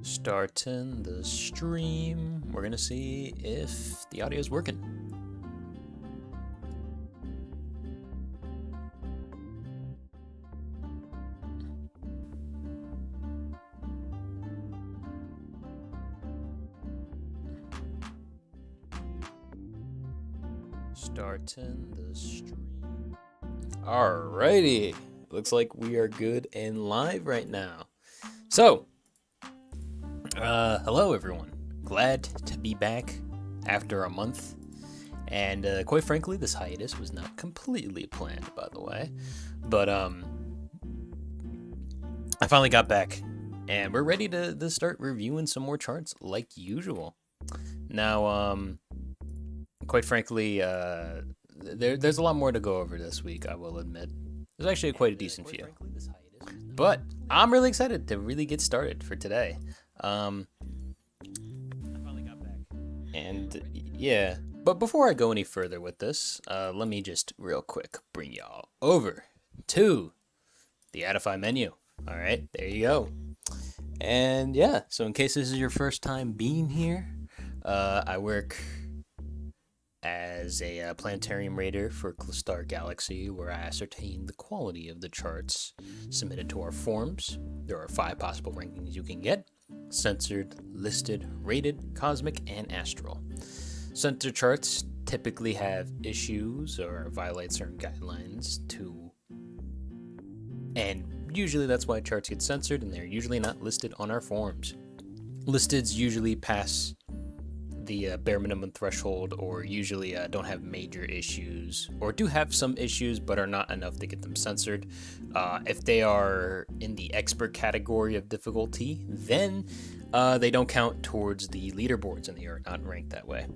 Starting the stream. We're gonna see if the audio is working. Starting the stream. Alrighty. Looks like we are good and live right now. So, hello everyone. Glad to be back after a month. And quite frankly, this hiatus was not completely planned, by the way. But I finally got back, and we're ready to start reviewing some more charts like usual. Now, quite frankly, there's a lot more to go over this week, I will admit. There's actually quite a decent few. But I'm really excited to really get started for today. I finally got back. And yeah, but before I go any further with this, let me just real quick bring y'all over to the Adofai menu. All right, there you go. And yeah, so in case this is your first time being here, I work as a planetarium raider for Clastar Galaxy, where I ascertain the quality of the charts submitted to our forums. There are 5 possible rankings you can get: censored, listed, rated, cosmic, and astral. Censored charts typically have issues or violate certain guidelines and usually that's why charts get censored, and they're usually not listed on our forums. Listeds usually pass the bare minimum threshold, or usually don't have major issues, or do have some issues but are not enough to get them censored. If they are in the expert category of difficulty, then they don't count towards the leaderboards, and they are not ranked that way.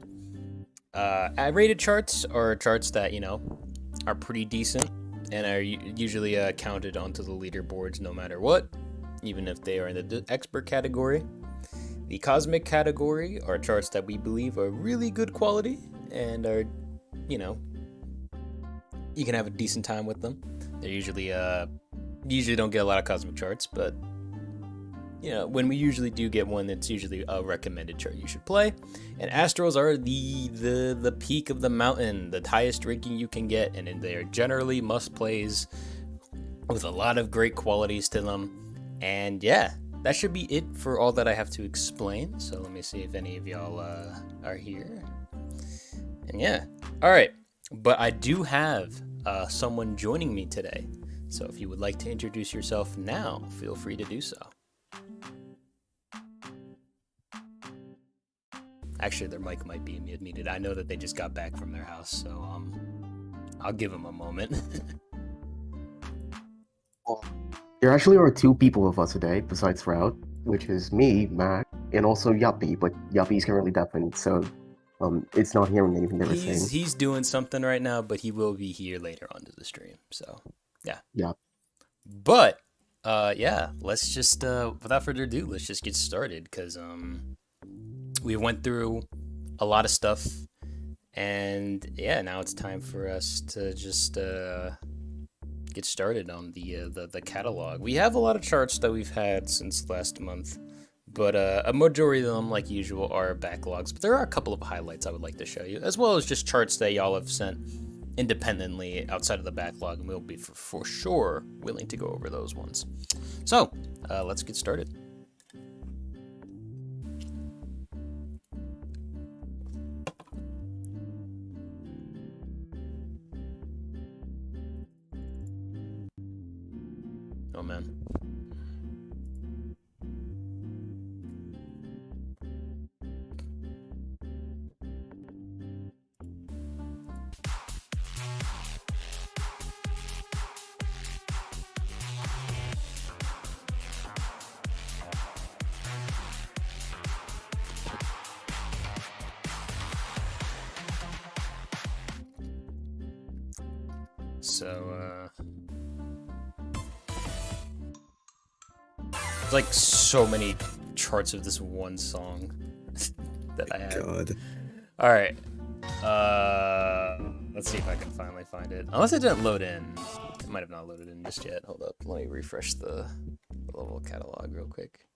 Rated charts are charts that, you know, are pretty decent and are usually counted onto the leaderboards no matter what, even if they are in the expert category. The cosmic category are charts that we believe are really good quality and are, you know, you can have a decent time with them. They're usually don't get a lot of cosmic charts, but you know, when we usually do get one, it's usually a recommended chart you should play. And astrals are the peak of the mountain, the highest ranking you can get, and they are generally must plays with a lot of great qualities to them. And yeah, that should be it for all that I have to explain. So let me see if any of y'all are here. And yeah, all right. But I do have someone joining me today. So if you would like to introduce yourself now, feel free to do so. Actually, their mic might be muted. I know that they just got back from their house, so I'll give them a moment. There actually are 2 people with us today besides Route, which is me, Mac, and also Yuppie, but Yuppie's currently deafened, so it's not hearing anything that we're saying. He's doing something right now, but he will be here later on to the stream, so yeah. Yeah. But yeah, let's just without further ado, let's just get started, because we went through a lot of stuff, and yeah, now it's time for us to just get started on the catalog. We have a lot of charts that we've had since last month, but a majority of them, like usual, are backlogs. But there are a couple of highlights I would like to show you, as well as just charts that y'all have sent independently outside of the backlog, and we'll be for sure willing to go over those ones. So let's get started. Oh man. So there's like so many charts of this one song that I have. God. All right. Let's see if I can finally find it. Unless it didn't load in. It might have not loaded in just yet. Hold up. Let me refresh the level catalog real quick.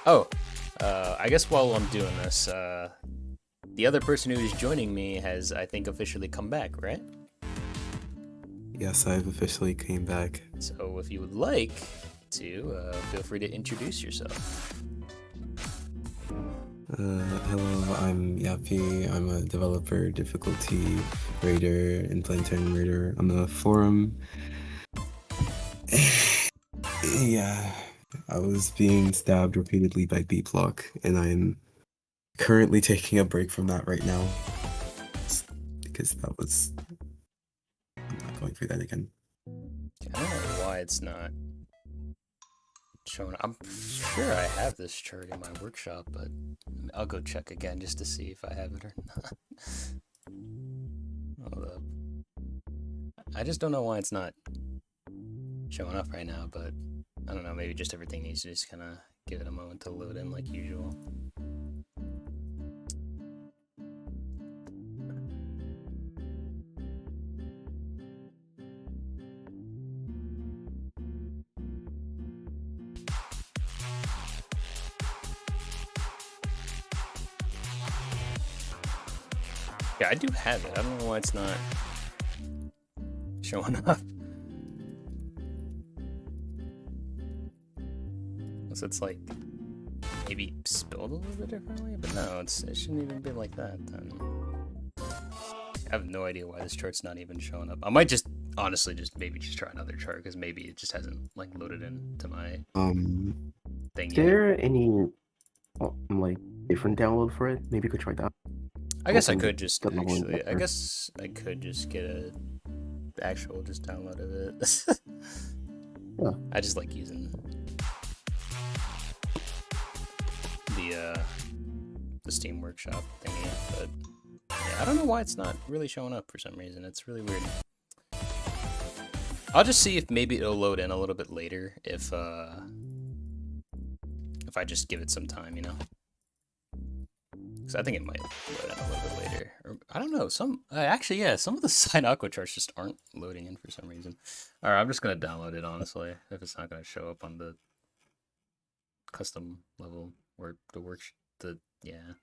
Oh, I guess while I'm doing this, the other person who is joining me has, I think, officially come back, right? Yes, I've officially came back. So if you would like to, feel free to introduce yourself. Hello, I'm Yappy. I'm a developer, difficulty rater, and planetary raider on the forum. Yeah, I was being stabbed repeatedly by B-Block, and I'm currently taking a break from that right now. Because that was... I'm not going through that again. I don't know why it's not showing. I'm sure I have this chart in my workshop, but I'll go check again just to see if I have it or not. Hold up. I just don't know why it's not showing up right now, but I don't know, maybe just everything needs to just kind of give it a moment to load in like usual. Yeah, I do have it. I don't know why it's not showing up. Unless it's like maybe spelled a little bit differently, but no, it shouldn't even be like that then. I have no idea why this chart's not even showing up. I might just honestly maybe try another chart because maybe it just hasn't like loaded into my thing Is yet. there any like different download for it? Maybe you could try that. I guess I Open could just the level in actually. I there. guess I could just get a actual just download of it. Yeah. I just like using the Steam Workshop thingy, but yeah, I don't know why it's not really showing up for some reason. It's really weird. I'll just see if maybe it'll load in a little bit later if I just give it some time, you know. Because I think it might load in a little bit later. Or, I don't know. Actually, yeah, some of the side aqua charts just aren't loading in for some reason. All right, I'm just going to download it, honestly, if it's not going to show up on the custom level or yeah.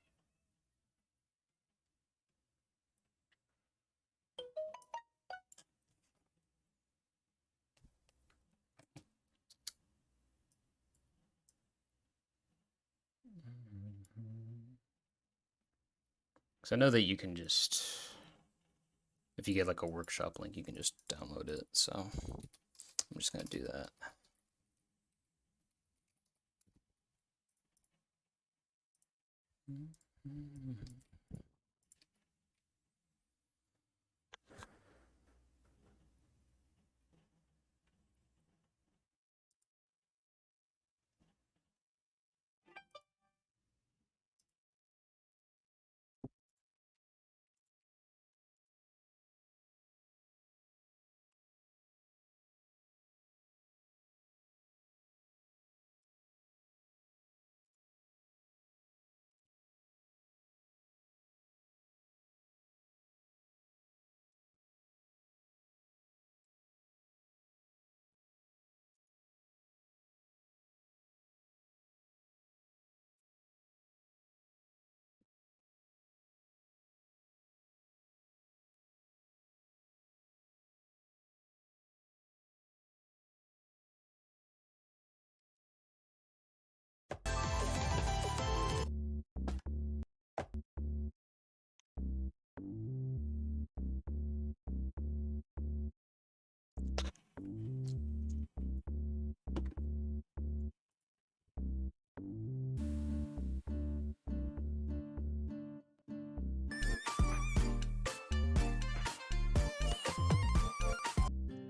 Because I know that you can just, if you get like a workshop link, you can just download it. So I'm just going to do that.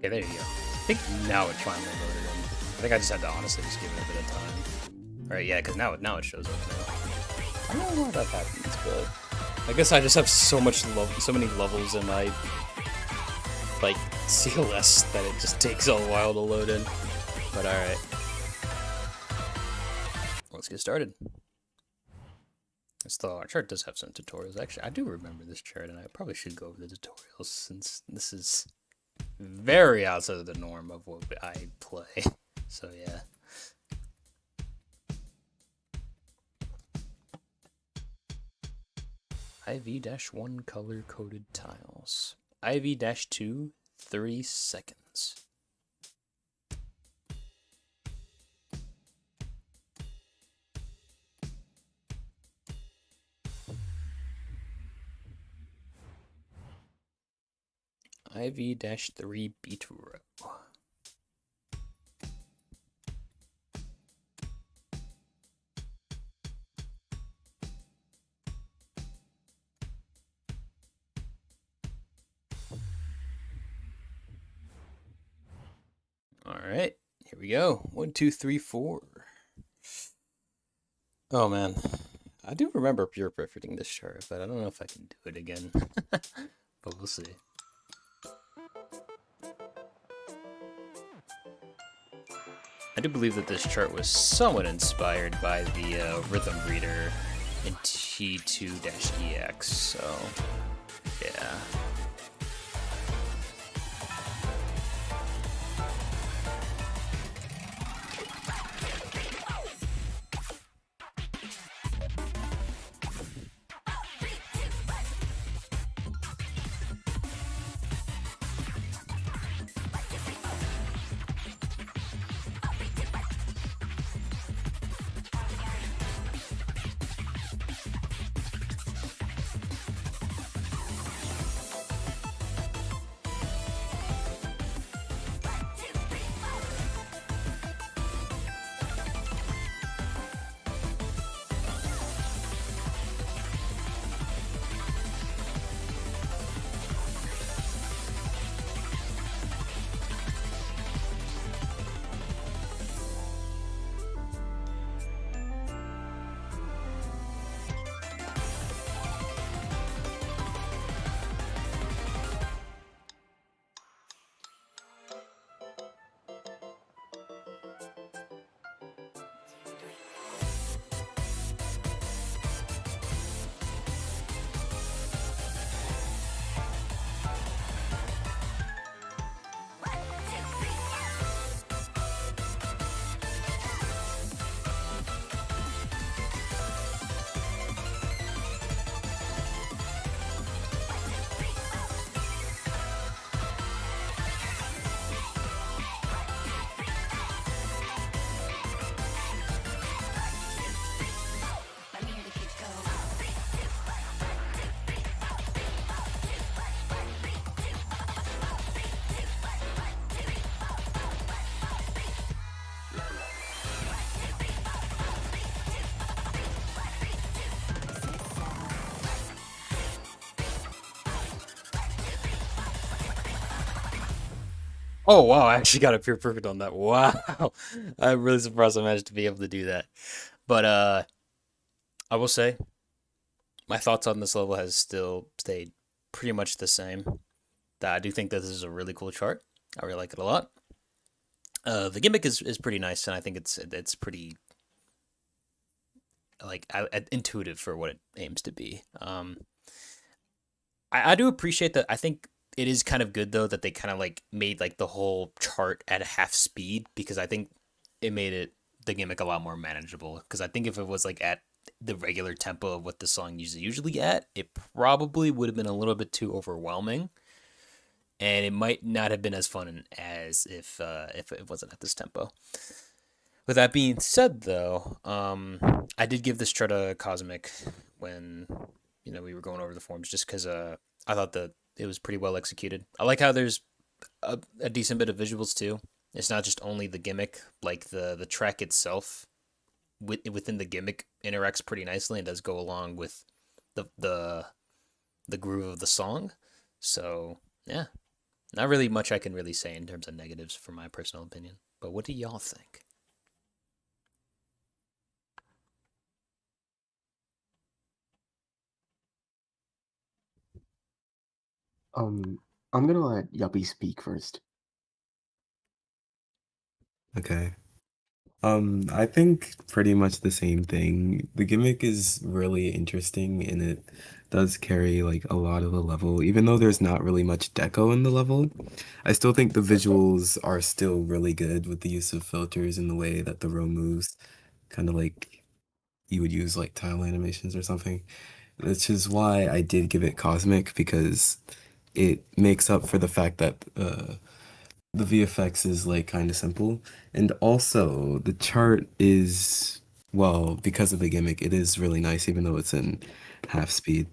Okay, there you go. I think now it finally loaded in. I think I just had to honestly just give it a bit of time. Alright, yeah, because now it shows up now. I don't know why that happens, but I guess I just have so many levels in my like CLS that it just takes a while to load in. But alright. Let's get started. Our chart does have some tutorials. Actually, I do remember this chart, and I probably should go over the tutorials since this is very outside of the norm of what I play. So yeah. IV-1 color-coded tiles. IV-2, 30 seconds. IV-3 beat row. All right, here we go. 1, 2, 3, 4. Oh man, I do remember pure perfecting this chart, but I don't know if I can do it again. But we'll see. I do believe that this chart was somewhat inspired by the rhythm reader in T2-EX, so yeah. Oh wow, I actually got a pure perfect on that. Wow. I'm really surprised I managed to be able to do that. But I will say my thoughts on this level has still stayed pretty much the same. That I do think that this is a really cool chart. I really like it a lot. The gimmick is pretty nice, and I think it's pretty like intuitive for what it aims to be. I do appreciate that. I think it is kind of good though that they kind of like made like the whole chart at a half speed, because I think it made the gimmick a lot more manageable. Because I think if it was like at the regular tempo of what the song usually at, it probably would have been a little bit too overwhelming, and it might not have been as fun as if it wasn't at this tempo. With that being said, though, I did give this chart a cosmic when we were going over the forms, just because I thought that it was pretty well executed. I like how there's a decent bit of visuals too. It's not just only the gimmick, like the track itself within the gimmick interacts pretty nicely and does go along with the groove of the song. So yeah, not really much I can really say in terms of negatives from my personal opinion. But what do y'all think? I'm gonna let Yuppie speak first. Okay. I think pretty much the same thing. The gimmick is really interesting and it does carry like a lot of the level, even though there's not really much deco in the level. I still think the visuals are still really good with the use of filters and the way that the row moves, kind of like you would use like tile animations or something. Which is why I did give it cosmic because it makes up for the fact that the VFX is like kind of simple, and also the chart is, well, because of the gimmick, it is really nice even though it's in half speed.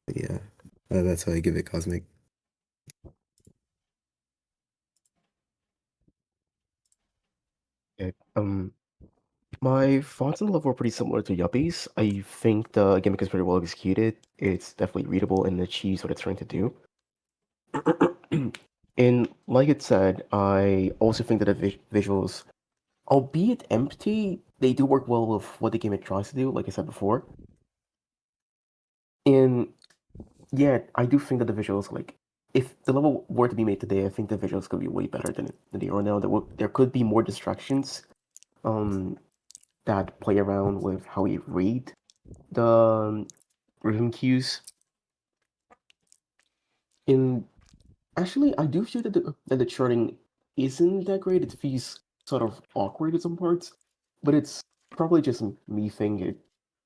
But yeah, that's why I give it cosmic. Okay. My thoughts on the level are pretty similar to Yuppie's. I think the gimmick is very well executed. It's definitely readable and achieves what it's trying to do. And like it said, I also think that the visuals, albeit empty, they do work well with what the gimmick tries to do, like I said before. And yeah, I do think that the visuals, like, if the level were to be made today, I think the visuals could be way better than they are now. There could be more distractions um, that play around with how we read the rhythm cues. And actually, I do feel that the charting isn't that great. It feels sort of awkward at some parts, but it's probably just me thinking it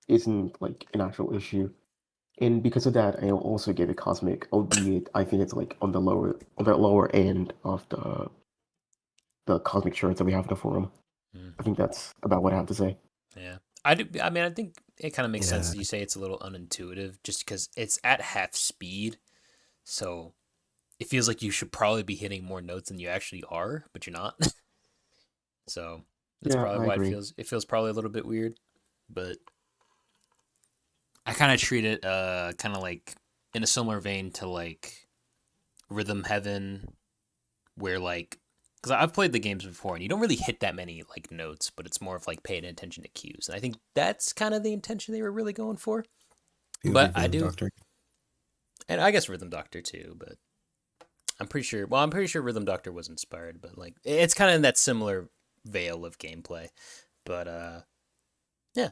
isn't like an actual issue. And because of that, I also gave it cosmic, albeit I think it's like on the lower end of the cosmic charts that we have in the forum. Mm, I think that's about what I have to say. yeah. I do. I mean, I think it kind of makes sense Yeah, that you say it's a little unintuitive, just because it's at half speed, so it feels like you should probably be hitting more notes than you actually are, but you're not. So that's Yeah, probably I why agree. it feels probably a little bit weird. But I kind of treat it kind of like in a similar vein to like Rhythm Heaven, where like because I've played the games before and you don't really hit that many like notes, but it's more of like paying attention to cues, and I think that's kind of the intention they were really going for. because But of I Rhythm do, Doctor. and I guess Rhythm Doctor too. But I'm pretty sure. Well, I'm pretty sure Rhythm Doctor was inspired, but like it's kind of in that similar veil of gameplay. But yeah,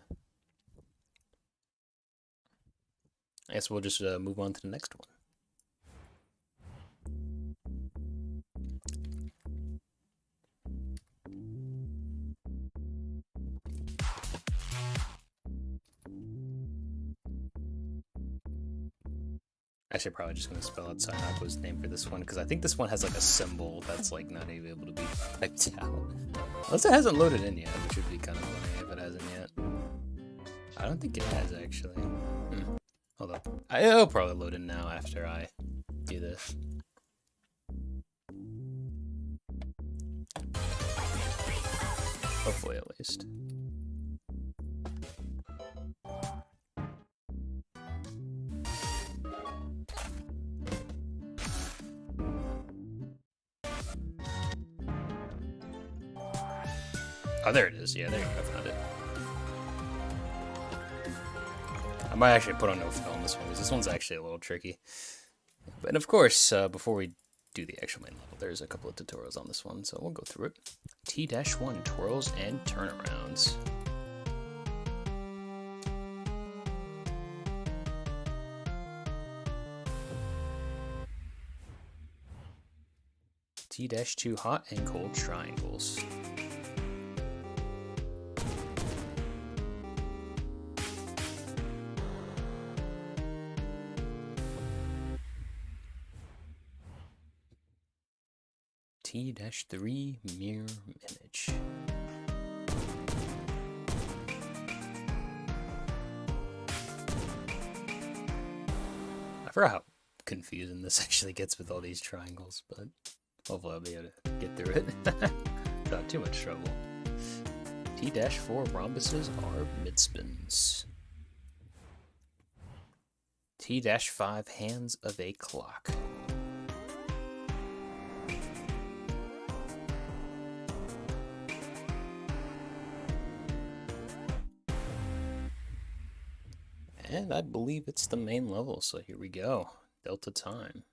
I guess we'll just move on to the next one. Actually, probably just gonna spell out Sinako's name for this one because I think this one has like a symbol that's like not even able to be typed out. Unless it hasn't loaded in yet, which would be kind of funny if it hasn't yet. I don't think it has actually. Hold up. It'll probably load in now after I do this. Hopefully, at least. Oh, there it is. Yeah, there you go. I found it. I might actually put on no fill on this one because this one's actually a little tricky. And of course, before we do the actual main level, there's a couple of tutorials on this one, so we'll go through it. T-1 twirls and turnarounds. T-2 hot and cold triangles. T-3 mirror image. I forgot how confusing this actually gets with all these triangles, but hopefully I'll be able to get through it without too much trouble. T-4 rhombuses are midspins. T-5 hands of a clock. And I believe it's the main level, so here we go. Delta time.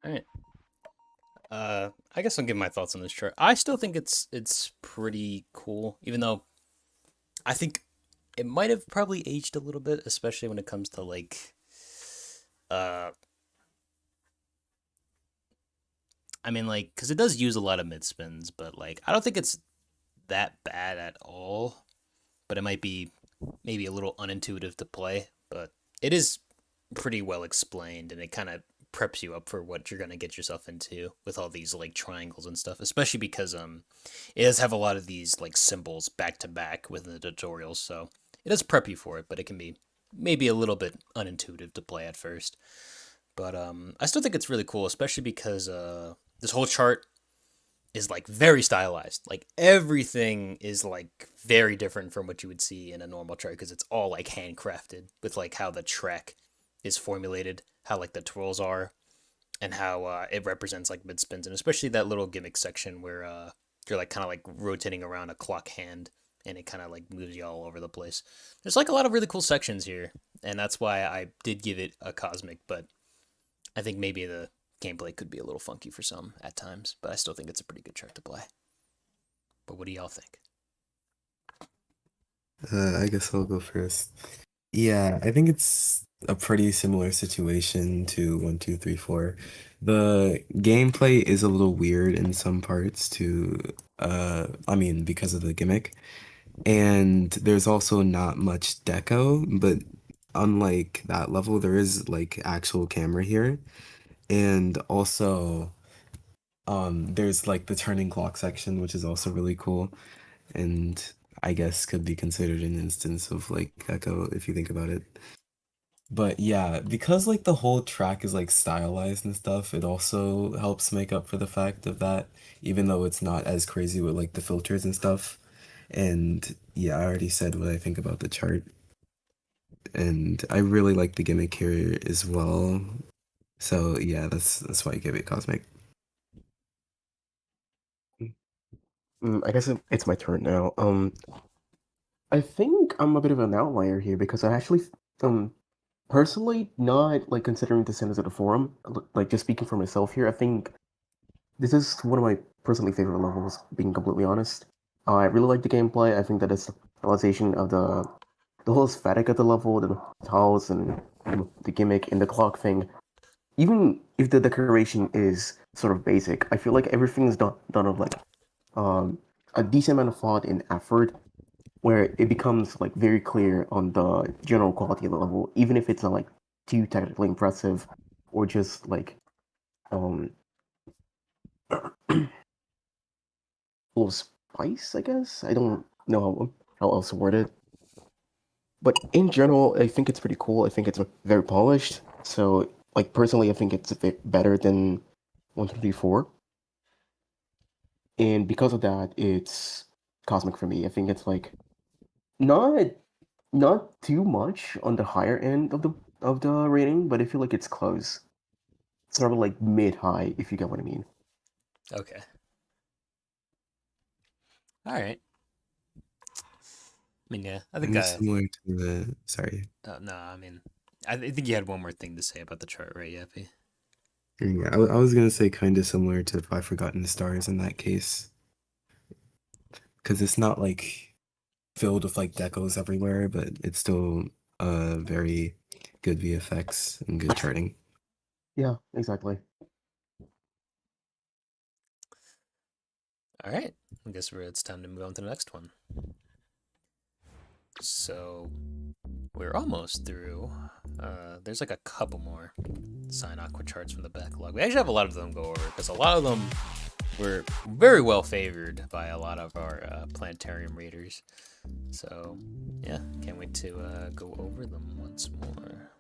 All right. I guess I'll give my thoughts on this chart. I still think it's pretty cool, even though I think it might have probably aged a little bit, especially when it comes to like, uh, I mean, like, because it does use a lot of mid spins, but like, I don't think it's that bad at all. But it might be maybe a little unintuitive to play, but it is pretty well explained, and it kind of preps you up for what you're gonna get yourself into with all these like triangles and stuff. Especially because it does have a lot of these like symbols back to back within the tutorials, so it does prep you for it. But it can be maybe a little bit unintuitive to play at first. But I still think it's really cool, especially because this whole chart is like very stylized. Like everything is like very different from what you would see in a normal chart because it's all like handcrafted with like how the track is formulated, how like the twirls are, and how it represents like mid spins, and especially that little gimmick section where you're like kind of like rotating around a clock hand and it kind of like moves you all over the place. There's like a lot of really cool sections here, and that's why I did give it a cosmic, but I think maybe the gameplay could be a little funky for some at times, but I still think it's a pretty good chart to play. But what do y'all think? I guess I'll go first. Yeah, I think it's a pretty similar situation to 1, 2, 3, 4. The gameplay is a little weird in some parts I mean, because of the gimmick. And there's also not much deco, but unlike that level, there is like actual camera here. And also, there's like the turning clock section, which is also really cool. And I guess could be considered an instance of like echo if you think about it. But yeah, because like the whole track is like stylized and stuff, it also helps make up for the fact of that, even though it's not as crazy with like the filters and stuff. And yeah, I already said what I think about the chart. And I really like the gimmick here as well. So yeah, that's why I give it cosmic. I guess it's my turn now. I think I'm a bit of an outlier here because I actually, personally, not like considering the sentence of the forum, like just speaking for myself here, I think this is one of my personally favorite levels, being completely honest. I really like the gameplay. I think that it's the realization of the whole aesthetic of the level, the tiles and the gimmick and the clock thing. Even if the decoration is sort of basic, I feel like everything is done of like um a decent amount of thought and effort where it becomes like very clear on the general quality of the level, even if it's not like too technically impressive or just like um full of spice, I guess. I don't know how else to word it. But in general, I think it's pretty cool. I think it's very polished. So, like personally, I think it's a bit better than 124. And because of that, it's cosmic for me. I think it's like not not too much on the higher end of the rating, but I feel like it's close. Sort of like mid high, if you get what I mean. Okay. All right. I mean, yeah, I think I'm similar to the sorry. no, I mean, I think you had one more thing to say about the chart, right, Yappy? Yeah, I was gonna say kind of similar to Five Forgotten Stars in that case, because it's not like filled with like decos everywhere, but it's still very good VFX and good charting. Yeah, exactly. All right. I guess it's time to move on to the next one. So we're almost through. There's like a couple more Sign Aqua charts from the backlog. We actually have a lot of them go over because a lot of them were very well favored by a lot of our planetarium readers. So yeah, can't wait to go over them once more.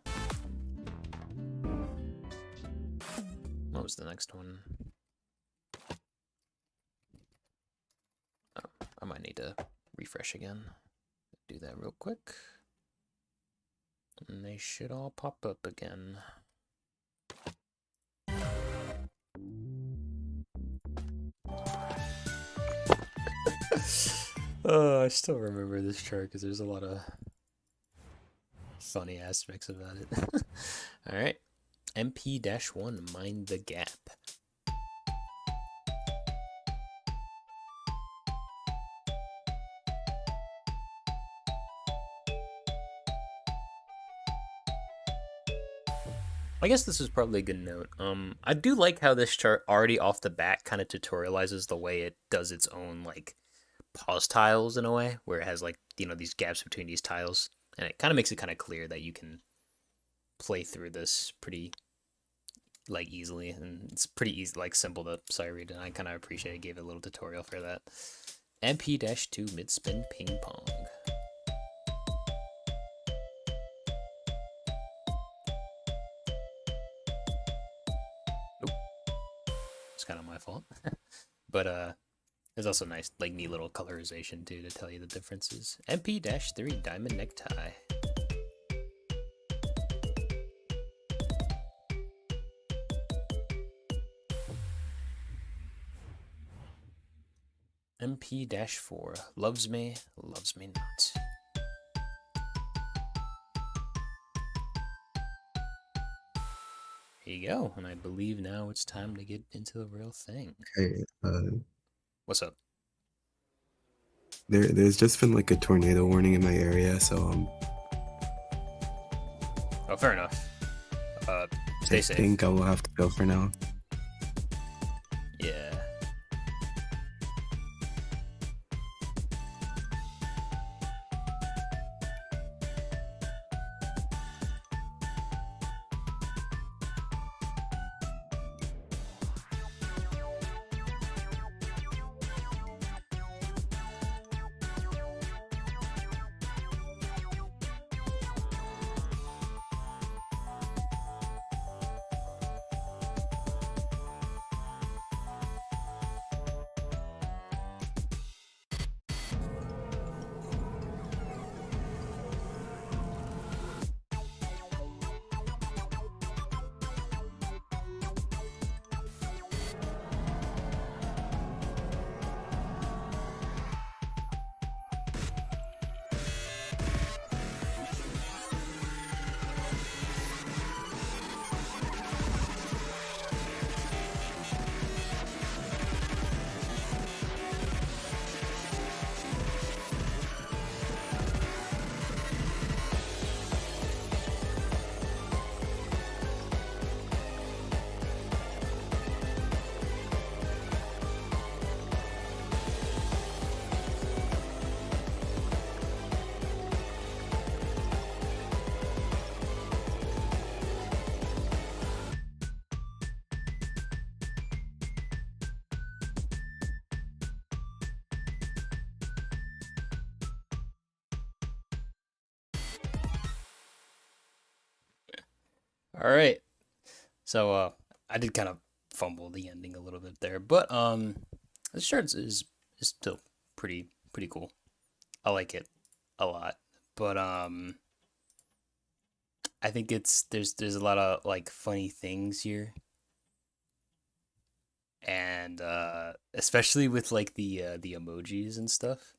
What was the next one? Oh, I might need to refresh again. Do that real quick. And they should all pop up again. Oh, I still remember this chart because there's a lot of funny aspects about it. All right. MP-1, Mind the Gap. I guess this is probably a good note. I do like how this chart already off the bat kind of tutorializes the way it does its own like pause tiles in a way, where it has like these gaps between these tiles, and it kind of makes it kind of clear that you can play through this pretty like easily, and it's pretty easy, like simple to sight read, and I kind of appreciate it. Gave it a little tutorial for that. MP-2 mid spin ping pong. It's kind of my fault. But there's also nice, like, neat little colorization too to tell you the differences. MP-3 diamond necktie. MP-4 loves me not. Here you go, and I believe now it's time to get into the real thing. Okay, What's up? there's just been like a tornado warning in my area, so Oh, fair enough. Stay I safe. think I will have to go for now. Yeah. All right. So I did kind of fumble the ending a little bit there, but this shirt is still pretty cool. I like it a lot. But I think there's a lot of like funny things here. And especially with like the emojis and stuff.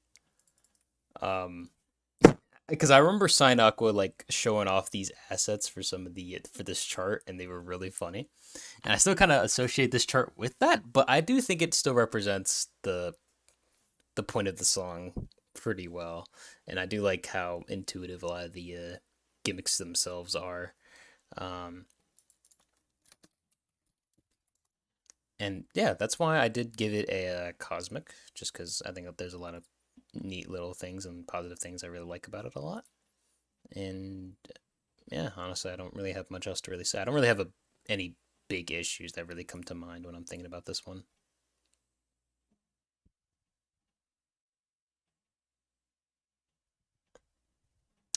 Um because I remember Sign Aqua like showing off these assets for for this chart, and they were really funny. And I still kind of associate this chart with that, but I do think it still represents the point of the song pretty well. And I do like how intuitive a lot of the gimmicks themselves are. Um, and yeah, that's why I did give it a cosmic, just because I think that there's a lot of neat little things and positive things I really like about it a lot. And yeah, honestly, I don't really have much else to really say. I don't really have any big issues that really come to mind when I'm thinking about this one.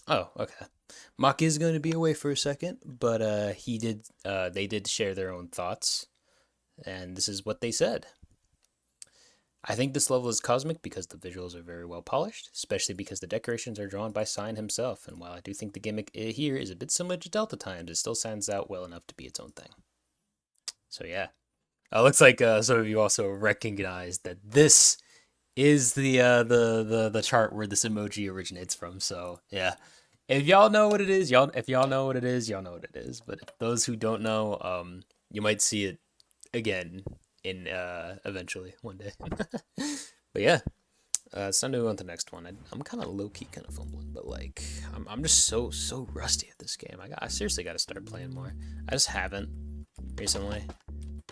Oh, okay. Mock is going to be away for a second, but they did share their own thoughts, and this is what they said. I think this level is cosmic because the visuals are very well polished, especially because the decorations are drawn by Sign himself, and while I do think the gimmick here is a bit similar to Delta Times, it still stands out well enough to be its own thing. So yeah. Looks like some of you also recognize that this is the chart where this emoji originates from, so yeah. If y'all know what it is, if y'all know what it is, y'all know what it is. But if those who don't know, you might see it again in eventually one day. But yeah, it's time to move on to the next one. I'm kind of low key, kind of fumbling, but like I'm just so rusty at this game. I seriously got to start playing more. I just haven't recently,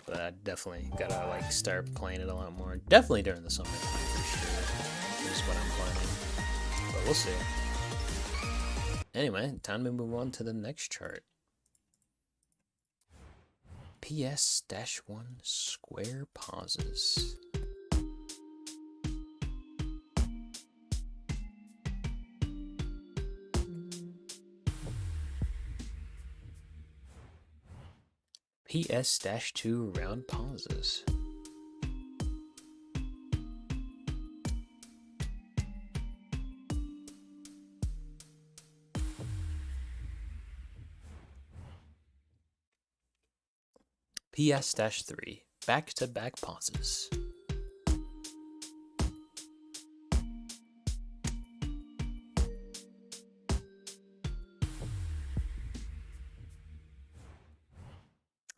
but I definitely gotta like start playing it a lot more. Definitely during the summer for sure. Is what I'm planning, but we'll see. Anyway, time to move on to the next chart. PS-1 square pauses. PS-2 round pauses. PS-3 back-to-back pauses.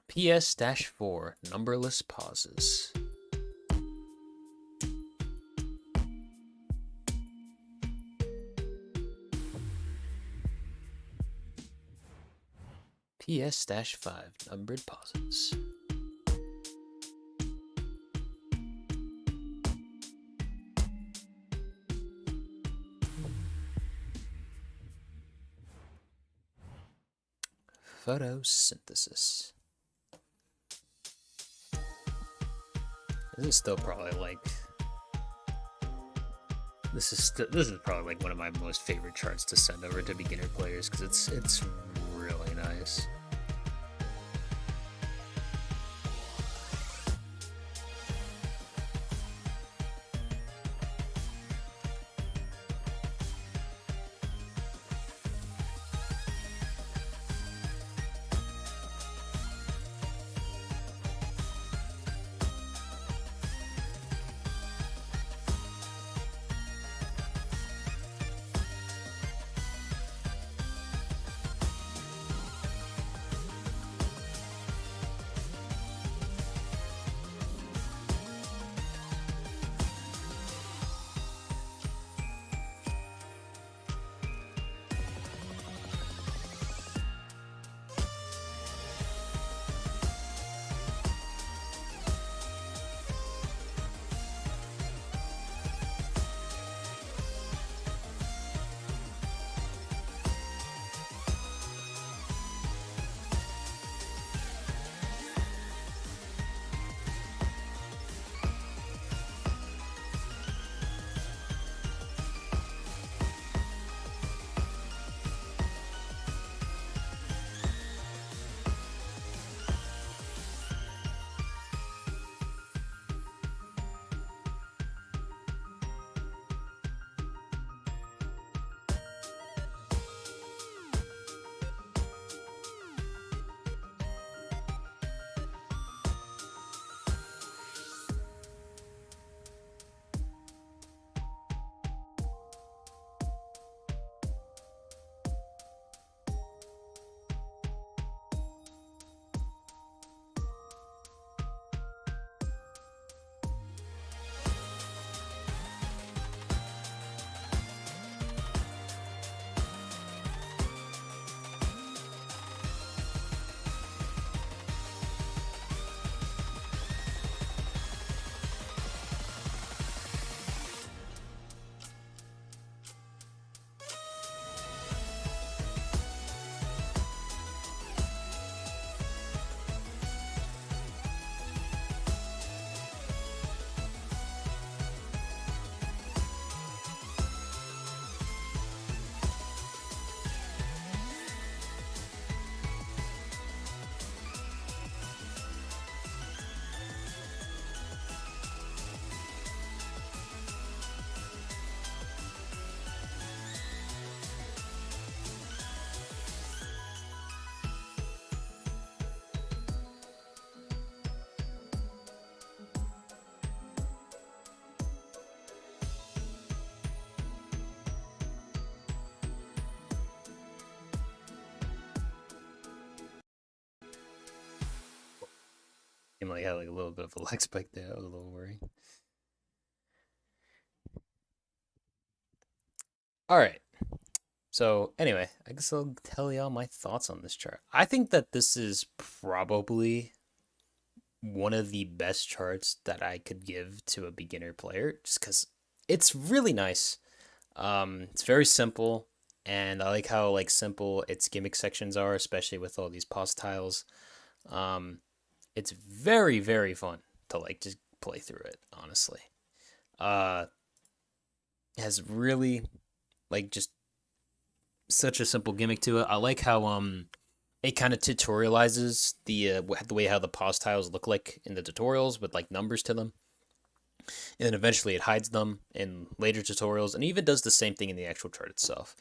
PS-4 numberless pauses. PS-5 numbered pauses. Photosynthesis. This is still probably like this is probably like one of my most favorite charts to send over to beginner players because it's really nice. fucking like had like a little bit of a lag spike there. I was a little worried. All right. So anyway, I guess I'll tell y'all my thoughts on this chart. I think that this is probably one of the best charts that I could give to a beginner player, just because it's really nice. It's very simple, and I like how like simple its gimmick sections are, especially with all these pause tiles. Um, it's very very fun to like just play through it. Honestly, uh, it has really like just such a simple gimmick to it. I like how it kind of tutorializes the way how the pause tiles look like in the tutorials with like numbers to them, and then eventually it hides them in later tutorials, and even does the same thing in the actual chart itself.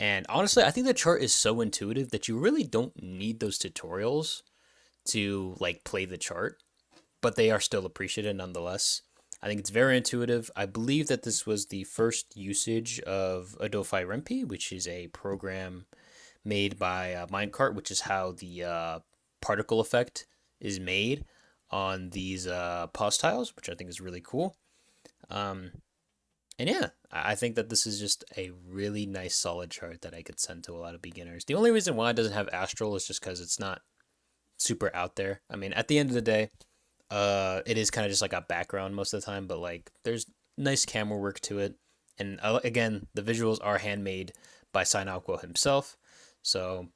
And honestly, I think the chart is so intuitive that you really don't need those tutorials to like play the chart, but they are still appreciated nonetheless. I think it's very intuitive. I believe that this was the first usage of Adofai Rempi, which is a program made by Minecart, which is how the particle effect is made on these pause tiles, which I think is really cool. Um, and yeah, I think that this is just a really nice, solid chart that I could send to a lot of beginners. The only reason why it doesn't have Astral is just because it's not super out there. I mean, at the end of the day, it is kind of just like a background most of the time, but like there's nice camera work to it. And again, the visuals are handmade by Sinalquo himself. So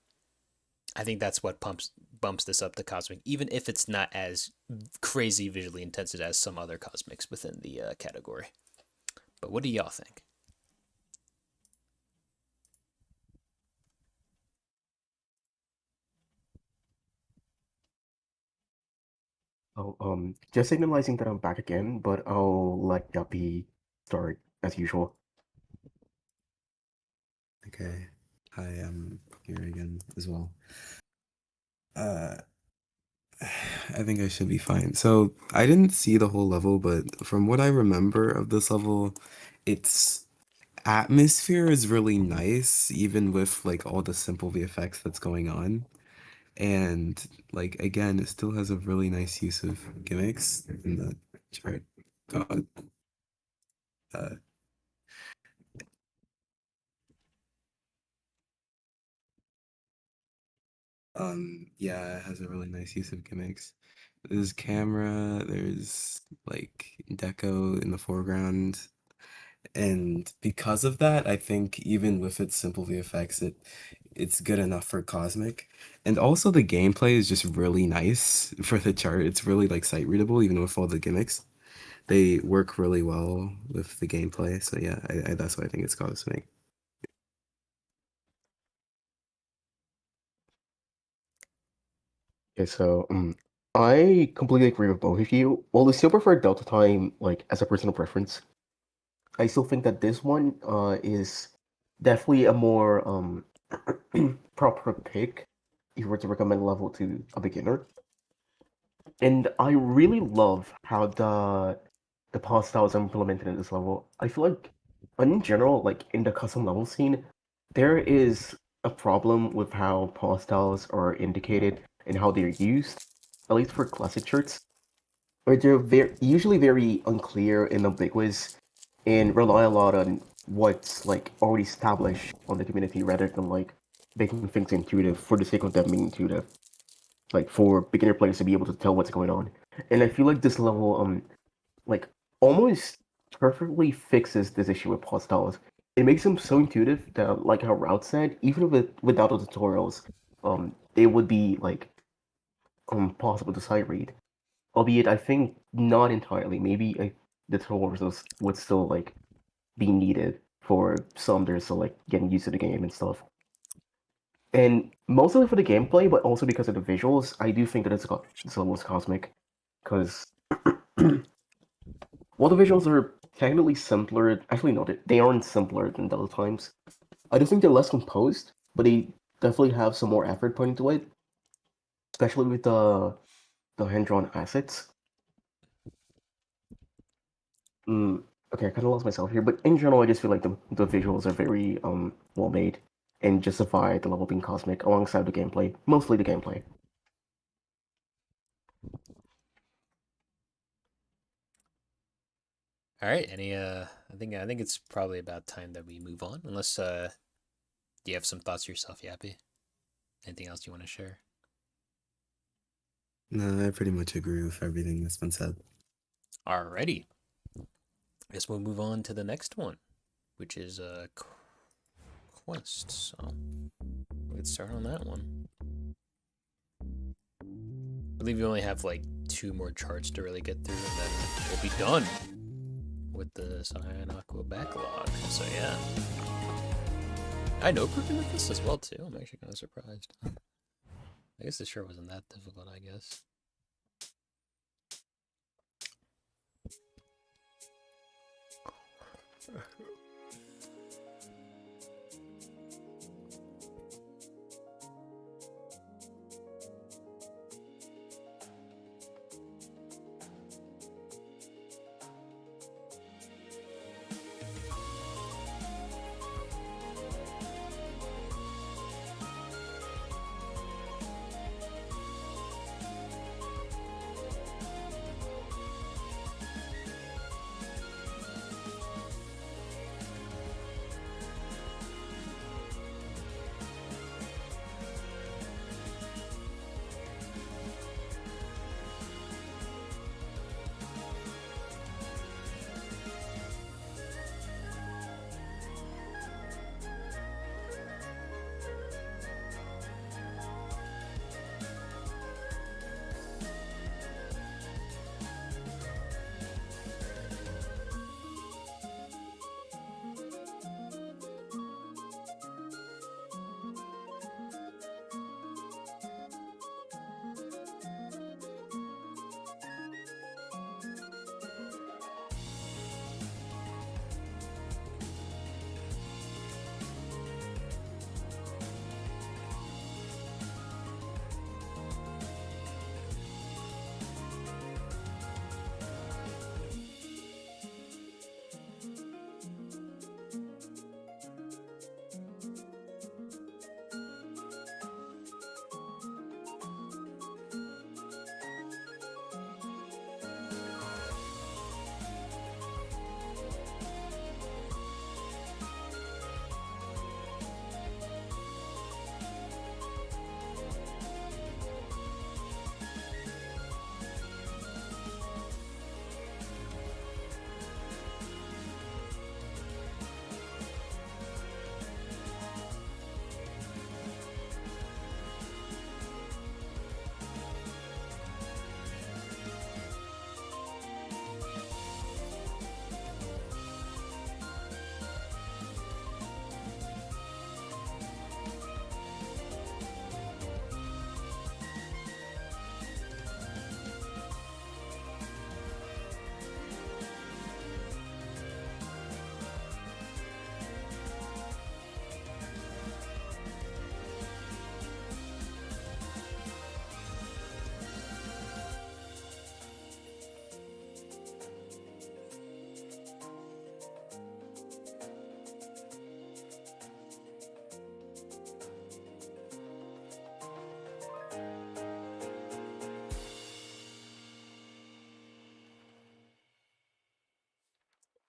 I think that's what bumps this up to Cosmic, even if it's not as crazy visually intensive as some other Cosmics within the category. But what do y'all think? Oh, just signalizing that I'm back again, but I'll let Yuppie start as usual. Okay. Hi, I'm here again as well. Uh, I think I should be fine. So I didn't see the whole level, but from what I remember of this level, its atmosphere is really nice, even with like all the simple VFX that's going on. And like again, it still has a really nice use of gimmicks in the chart. God. Uh, yeah, it has a really nice use of gimmicks. There's camera, there's like deco in the foreground. And because of that, I think even with its simple VFX, it's good enough for Cosmic. And also the gameplay is just really nice for the chart. It's really like sight readable, even with all the gimmicks. They work really well with the gameplay. So yeah, that's why I think it's Cosmic. Okay, so I completely agree with both of you. While I still prefer Delta Time, like as a personal preference, I still think that this one is definitely a more proper pick if you were to recommend level to a beginner. And I really love how the pause styles are implemented in this level. I feel like, in general, like in the custom level scene, there is a problem with how pause styles are indicated and how they're used, at least for classic shirts, where they're usually very unclear and ambiguous, and rely a lot on what's like already established on the community rather than like making things intuitive for the sake of them being intuitive, like for beginner players to be able to tell what's going on. And I feel like this level like almost perfectly fixes this issue with pause styles. It makes them so intuitive that, like how Route said, even without the tutorials, they would be like possible to sight read. Albeit, I think not entirely. Maybe the tutorials would still like be needed for some there's still like getting used to the game and stuff. And mostly for the gameplay, but also because of the visuals, I do think that it's almost cosmic. Because while the visuals are technically simpler, actually no, they aren't simpler than the other times. I do think they're less composed, but they definitely have some more effort put into it, especially with the hand-drawn assets. Mm, okay, I kind of lost myself here, but in general, I just feel like the visuals are very well made and justify the level being cosmic alongside the gameplay, mostly the gameplay. All right. I think it's probably about time that we move on. Unless do you have some thoughts yourself, Yappy? Anything else you want to share? No, I pretty much agree with everything that's been said. Alrighty. I guess we'll move on to the next one, which is quest. So let's start on that one. I believe we only have like 2 more charts to really get through, and then we'll be done with the Cyan Aqua backlog. So yeah, I know we're gonna this as well too. I'm actually kind of surprised. I guess this sure wasn't that difficult. I guess.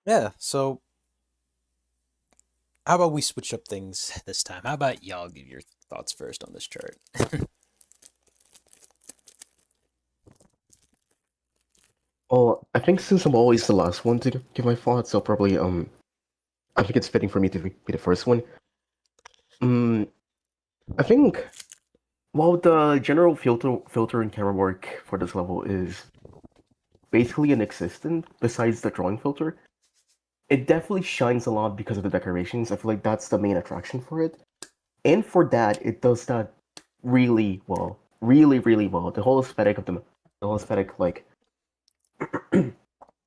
Yeah, so how about we switch up things this time? How about y'all give your thoughts first on this chart? Well, I think since I'm always the last one to give my thoughts, I'll probably I think it's fitting for me to be the first one. I think while the general filter and camera work for this level is basically inexistent, besides the drawing filter, it definitely shines a lot because of the decorations. I feel like that's the main attraction for it. And for that, it does that really well. Really, really well. The whole aesthetic of the whole aesthetic, like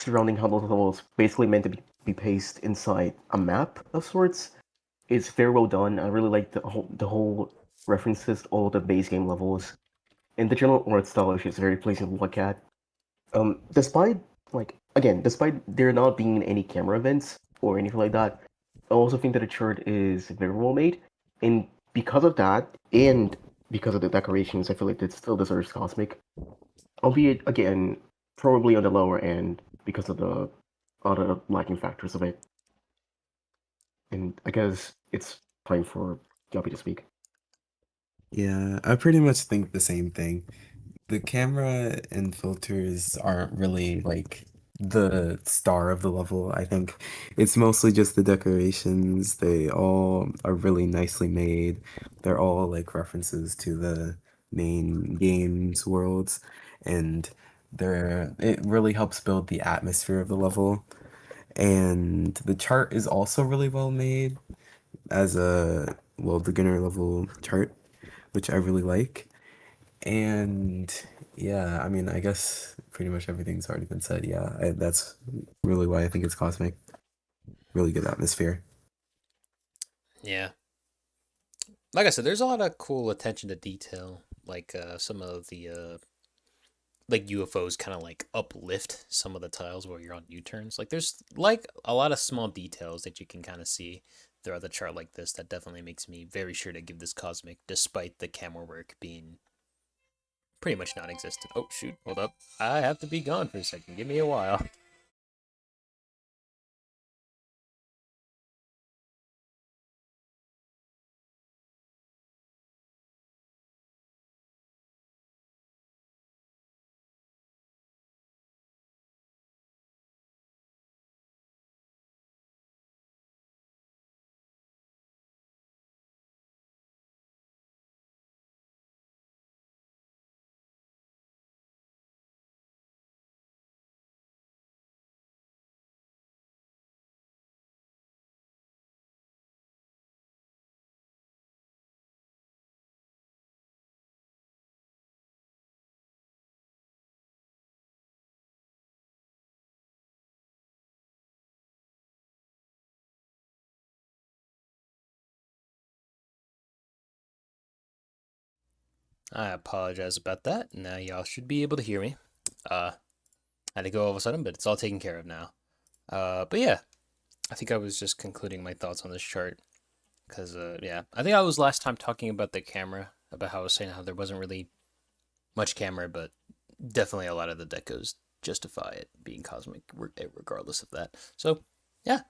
surrounding how those levels basically meant to be placed inside a map of sorts is very well done. I really like the whole references to all the base game levels. And the general art style is just very pleasing to look at. Despite despite there not being any camera events or anything like that, I also think that the chart is very well made. And because of that, and because of the decorations, I feel like it still deserves Cosmic. Albeit again, probably on the lower end because of the other lacking factors of it. And I guess it's time for Gabby to speak. Yeah, I pretty much think the same thing. The camera and filters aren't really like the star of the level. I think it's mostly just the decorations. They all are really nicely made. They're all like references to the main game's worlds, and it really helps build the atmosphere of the level. And the chart is also really well made as a beginner level chart, which I really like. And yeah, I mean, I guess pretty much everything's already been said. Yeah, that's really why I think it's cosmic. Really good atmosphere. Yeah. Like I said, there's a lot of cool attention to detail. Like some of the like UFOs kind of like uplift some of the tiles where you're on U-turns. Like there's like a lot of small details that you can kind of see throughout the chart like this that definitely makes me very sure to give this cosmic, despite the camera work being pretty much non-existent. Oh shoot, hold up. I have to be gone for a second. Give me a while. I apologize about that. Now y'all should be able to hear me. I had to go all of a sudden, but it's all taken care of now. But yeah, I think I was just concluding my thoughts on this chart. Because, yeah, I think I was last time talking about the camera, about how I was saying how there wasn't really much camera, but definitely a lot of the decos justify it being cosmic, regardless of that. So, yeah,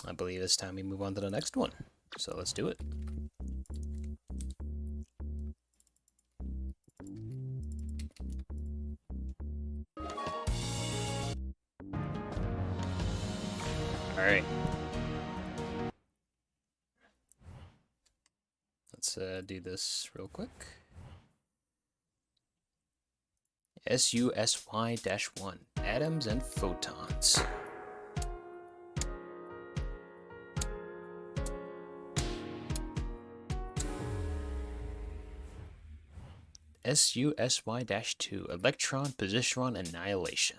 I believe it's time we move on to the next one. So let's do it. All right. Let's do this real quick. SUSY-1, atoms and photons. SUSY-2, electron positron annihilation.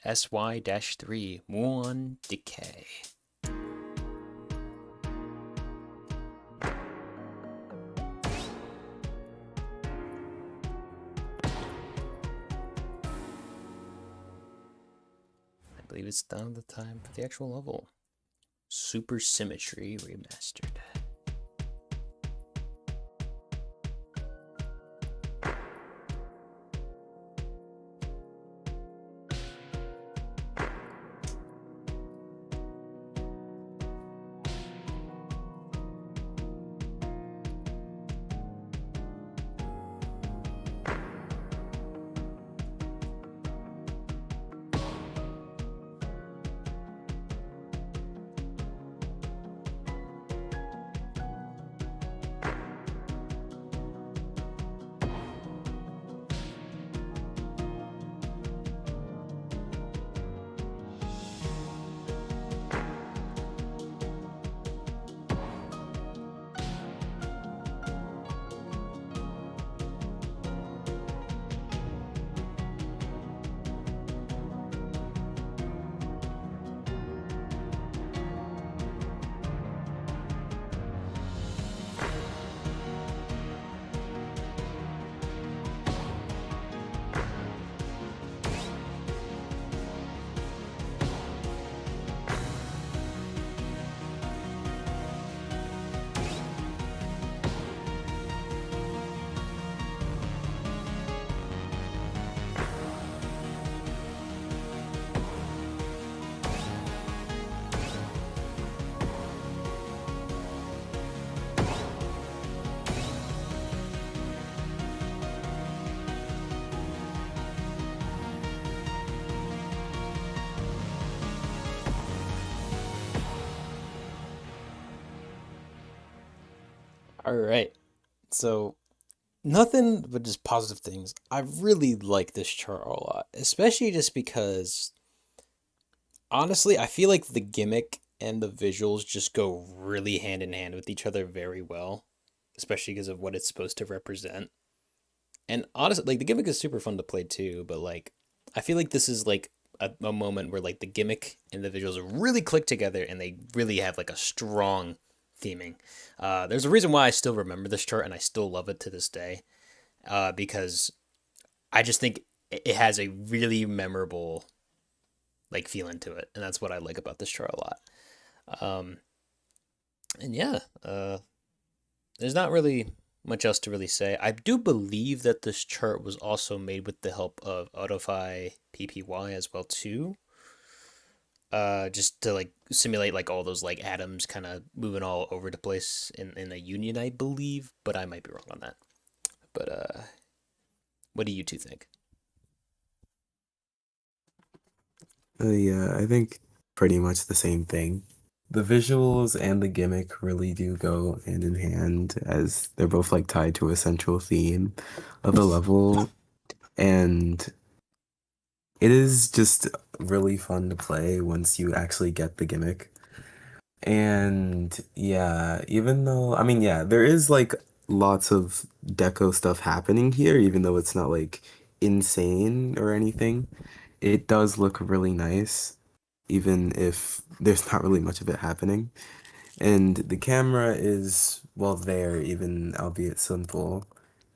SY-3, muon decay. I believe it's down the time for the actual level. Supersymmetry remastered. All right. So nothing but just positive things. I really like this chart a lot, especially just because honestly, I feel like the gimmick and the visuals just go really hand in hand with each other very well, especially because of what it's supposed to represent. And honestly, like the gimmick is super fun to play too, but like I feel like this is like a moment where like the gimmick and the visuals really click together and they really have like a strong theming. There's a reason why I still remember this chart and I still love it to this day, because I just think it has a really memorable like feeling to it, and that's what I like about this chart a lot. Um, and yeah, there's not really much else to really say. I do believe that this chart was also made with the help of Adofai PPY as well too. Just to like simulate like all those like atoms kind of moving all over the place in a union, I believe, but I might be wrong on that. But what do you two think? Yeah, I think pretty much the same thing. The visuals and the gimmick really do go hand in hand as they're both like tied to a central theme of the level, and it is just really fun to play once you actually get the gimmick. And yeah, even though, I mean, yeah, there is like lots of deco stuff happening here, even though it's not like insane or anything. It does look really nice, even if there's not really much of it happening. And the camera is, well, there, even albeit simple.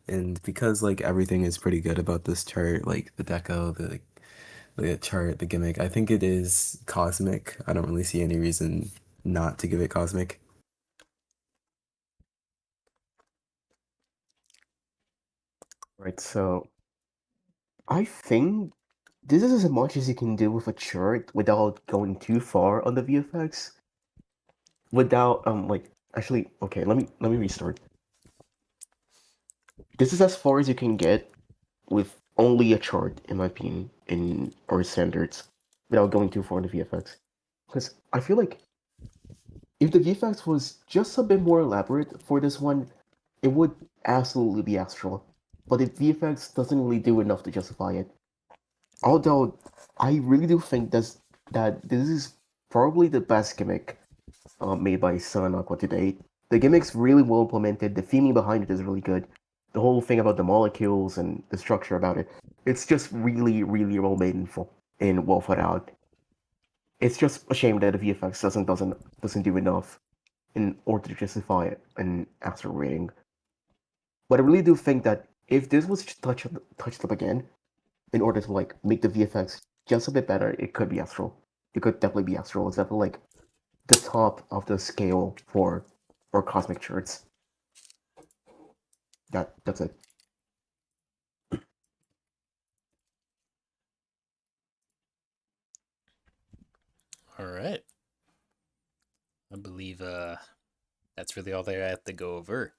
And because like everything is pretty good about this chart, like the deco, the chart, the gimmick, I think it is cosmic. I don't really see any reason not to give it cosmic. Right, so I think this is as much as you can do with a chart without going too far on the VFX. Without like actually okay, let me restart. This is as far as you can get with only a chart, in my opinion, in our standards, without going too far in the VFX. Because I feel like if the VFX was just a bit more elaborate for this one, it would absolutely be astral. But the VFX doesn't really do enough to justify it. Although I really do think that this is probably the best gimmick made by Sun and Aqua to date. The gimmick's really well implemented. The theming behind it is really good. The whole thing about the molecules and the structure about it, it's just really, really well made and well thought out. It's just a shame that the VFX doesn't do enough in order to justify an astral rating. But I really do think that if this was touched up again, in order to like make the VFX just a bit better, it could be astral. It could definitely be astral. It's definitely like the top of the scale for cosmic charts. That's it. All right. I believe that's really all they have to go over.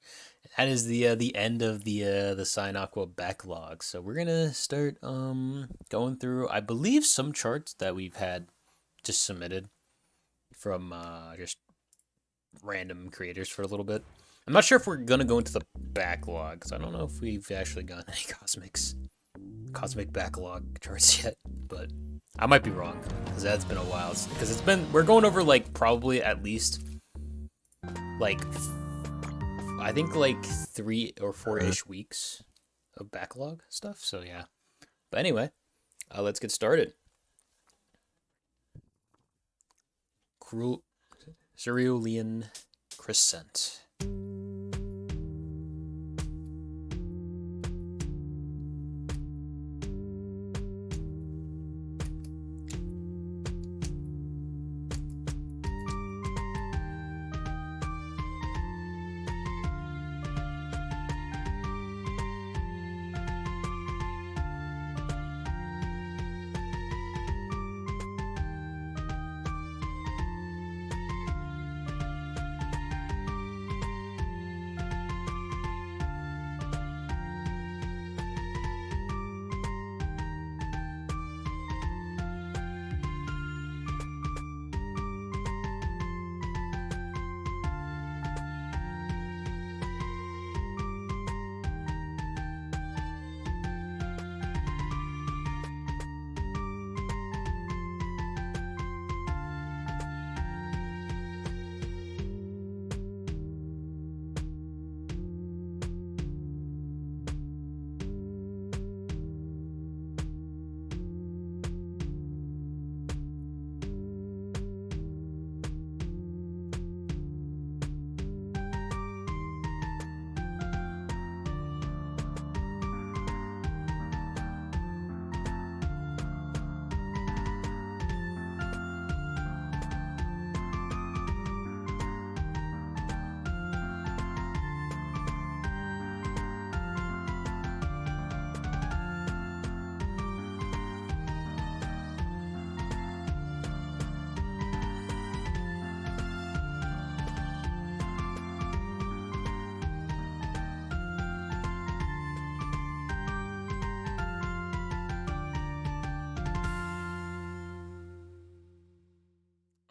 That is the end of the Sign Aqua backlog. So we're gonna start going through I believe some charts that we've had just submitted from just random creators for a little bit. I'm not sure if we're gonna go into the backlog because I don't know if we've actually gotten any cosmic backlog charts yet, but I might be wrong because that's been a while. Because we're going over like probably at least like I think like 3 or 4-ish weeks of backlog stuff. So yeah, but anyway, let's get started. Cerulean Crescent.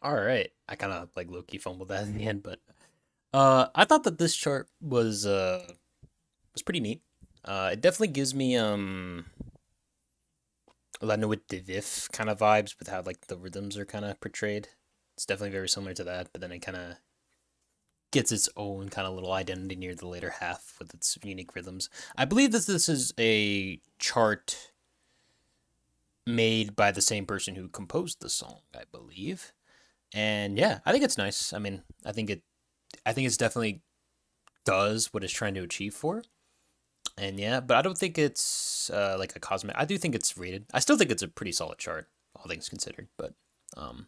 All right, I kind of like low key fumbled that in the end, but I thought that this chart was pretty neat. It definitely gives me La Nuit de Vif kind of vibes with how like the rhythms are kind of portrayed. It's definitely very similar to that, but then it kind of gets its own kind of little identity near the later half with its unique rhythms. I believe that this is a chart made by the same person who composed the song, I believe. And yeah, I think it's nice. I mean, I think it's definitely does what it's trying to achieve for. And yeah, but I don't think it's like a cosmic. I do think it's rated. I still think it's a pretty solid chart, all things considered. But um,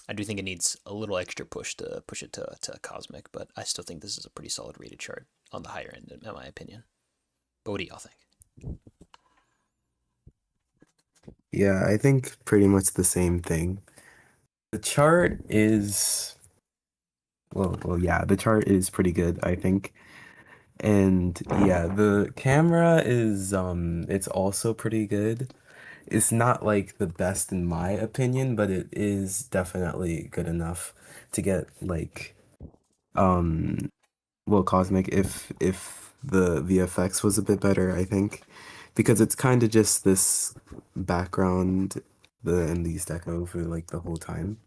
I do think it needs a little extra push to push it to cosmic. But I still think this is a pretty solid rated chart on the higher end, in my opinion. But what do y'all think? Yeah, I think pretty much the same thing. The chart is yeah, the chart is pretty good, I think. And yeah, the camera is it's also pretty good. It's not like the best in my opinion, but it is definitely good enough to get like um well cosmic if the VFX was a bit better, I think. Because it's kind of just this background and these deco for like the whole time.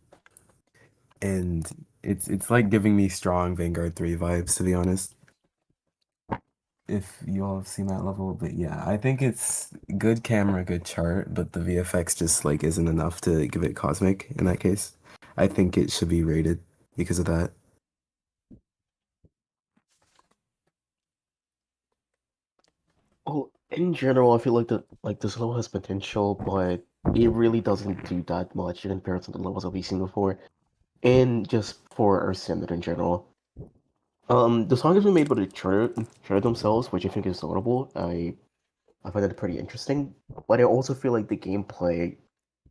And it's like giving me strong Vanguard 3 vibes, to be honest. If you all have seen that level, but yeah, I think it's good camera, good chart, but the VFX just like isn't enough to give it cosmic in that case. I think it should be rated because of that. Well, in general, I feel like this level has potential, but it really doesn't do that much in comparison to the levels that we've seen before, and just for our standard in general. The song has been made by the charter themselves, which I think is notable. I find that pretty interesting, but I also feel like the gameplay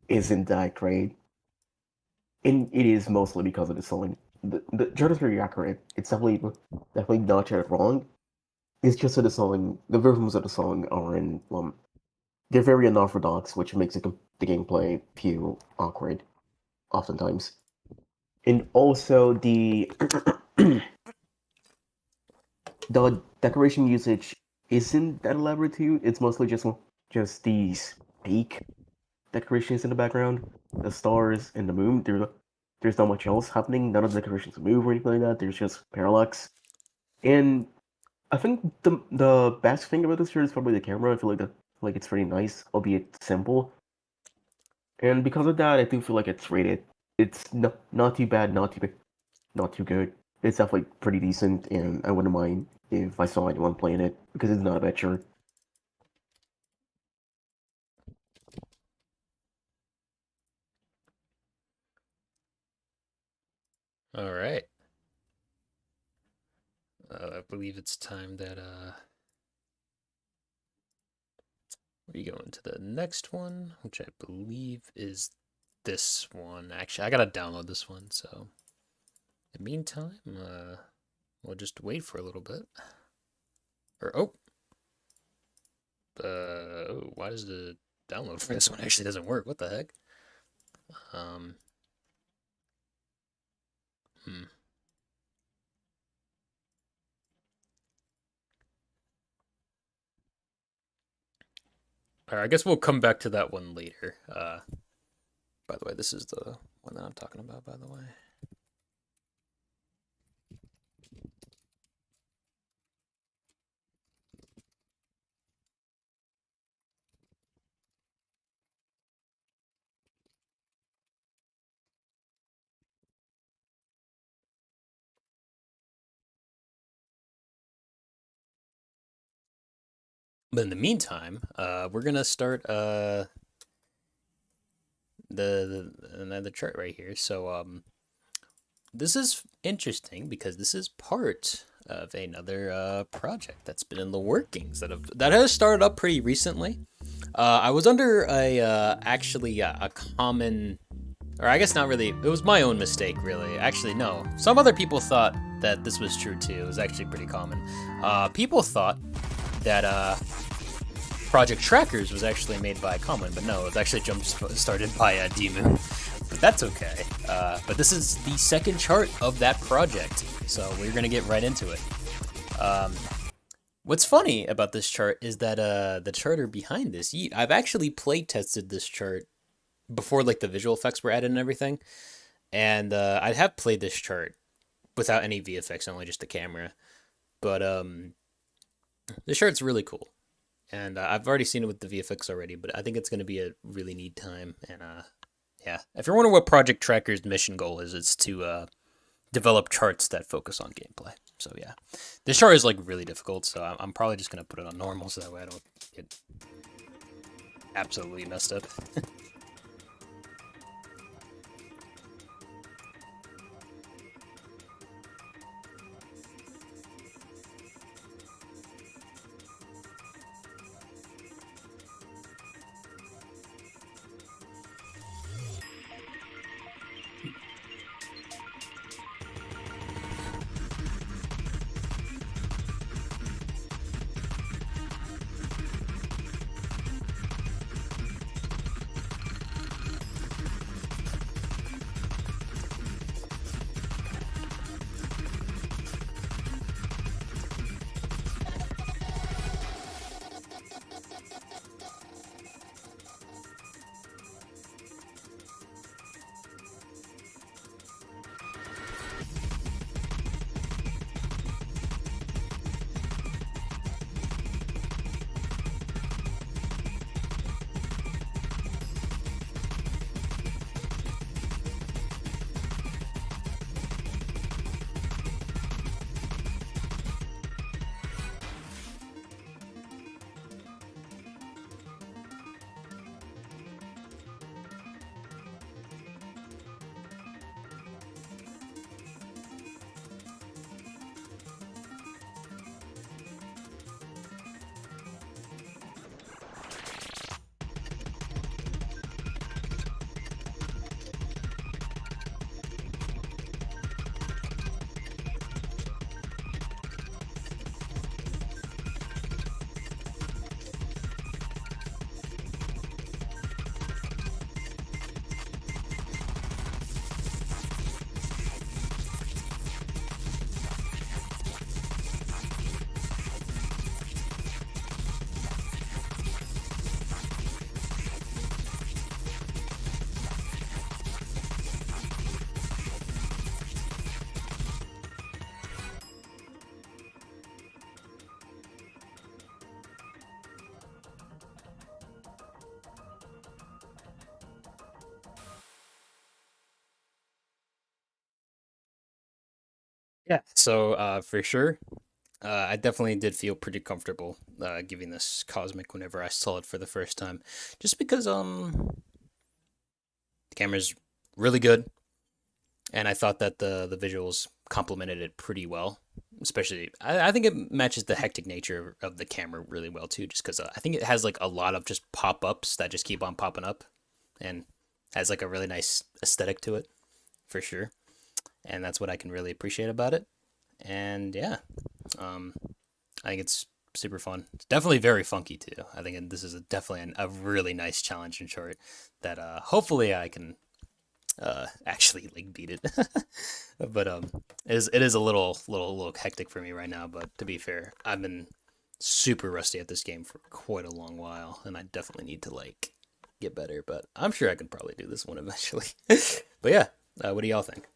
isn't that great, and it is mostly because of the song. The charter's very accurate. It's definitely not charted wrong. It's just that the rhythms of the song are they're very unorthodox, which makes the gameplay feel awkward, oftentimes. And also the decoration usage isn't that elaborate too. It's mostly just these fake decorations in the background, the stars and the moon. There's not much else happening. None of the decorations move or anything like that. There's just parallax. And I think the best thing about this shirt is probably the camera. I feel like it's pretty nice, albeit simple. And because of that, I do feel like it's rated. It's not too bad, not too good. It's definitely pretty decent, and I wouldn't mind if I saw anyone playing it because it's not a bad shirt. All right. I believe it's time that we go into the next one, which I believe is this one. Actually, I gotta download this one, so in the meantime, we'll just wait for a little bit. Why does the download for this one actually doesn't work? What the heck? Um, hmm. All right, I guess we'll come back to that one later. By the way, this is the one that I'm talking about, by the way. But in the meantime, we're gonna start another chart right here. So this is interesting because this is part of another project that's been in the workings that has started up pretty recently. I was under a common, or I guess not really. It was my own mistake, really. Actually, no. Some other people thought that this was true too. It was actually pretty common. People thought that Project Trackers was actually made by Common, but no, it was actually started by Demu. but that's okay. But this is the second chart of that project, so we're gonna get right into it. What's funny about this chart is that the charter behind this, I've actually play tested this chart before like the visual effects were added and everything, and I have played this chart without any VFX, only just the camera. But this chart's really cool, and I've already seen it with the VFX already. But I think it's gonna be a really neat time, and yeah. If you're wondering what Project Tracker's mission goal is, it's to develop charts that focus on gameplay. So yeah, this chart is like really difficult, so I'm probably just gonna put it on normal so that way I don't get absolutely messed up. Yeah. So for sure, I definitely did feel pretty comfortable giving this Cosmic whenever I saw it for the first time, just because the camera's really good, and I thought that the visuals complemented it pretty well. Especially, I think it matches the hectic nature of the camera really well too, just because I think it has like a lot of just pop ups that just keep on popping up, and has like a really nice aesthetic to it, for sure. And that's what I can really appreciate about it. And yeah, um, I think it's super fun. It's definitely very funky too. I think this is definitely a really nice challenge in short that hopefully I can actually like beat it. But it is a little hectic for me right now. But to be fair, I've been super rusty at this game for quite a long while, and I definitely need to like get better. But I'm sure I can probably do this one eventually. But yeah, what do y'all think?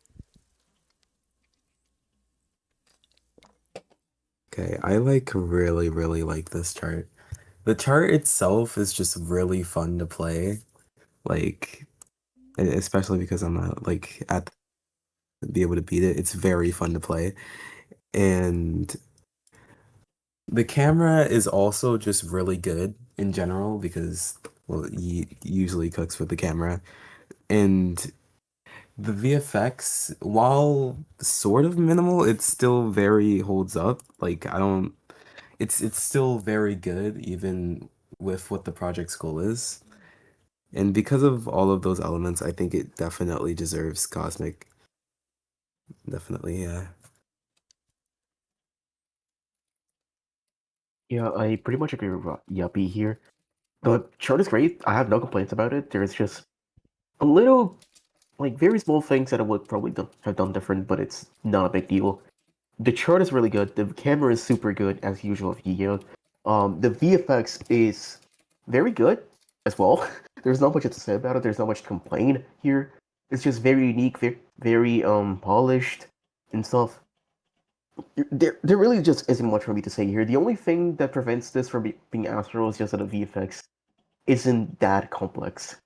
Okay, I like really like this chart. The chart itself is just really fun to play. Like, especially because I'm not like at be able to beat it. It's very fun to play. And the camera is also just really good in general because well, he usually cooks with the camera. And the VFX, while sort of minimal, it still very holds up. Like I don't it's still very good even with what the project's goal is. And because of all of those elements, I think it definitely deserves Cosmic. Definitely, yeah. Yeah, I pretty much agree with Yuppie here. The chart is great. I have no complaints about it. There's just a little like very small things that I would probably have done different, but it's not a big deal. The chart is really good. The camera is super good as usual with Yu-Gi-Oh. The VFX is very good as well. There's not much to say about it. There's not much to complain here. It's just very unique, very polished and stuff. There really just isn't much for me to say here. The only thing that prevents this from being Astral is just that the VFX isn't that complex.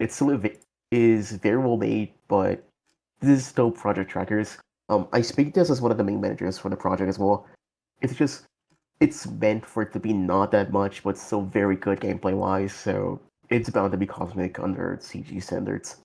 It still is very well made, but this is still Project Trackers. I speak this as one of the main managers for the project as well. It's just it's meant for it to be not that much, but still very good gameplay wise. So it's bound to be cosmic under CG standards.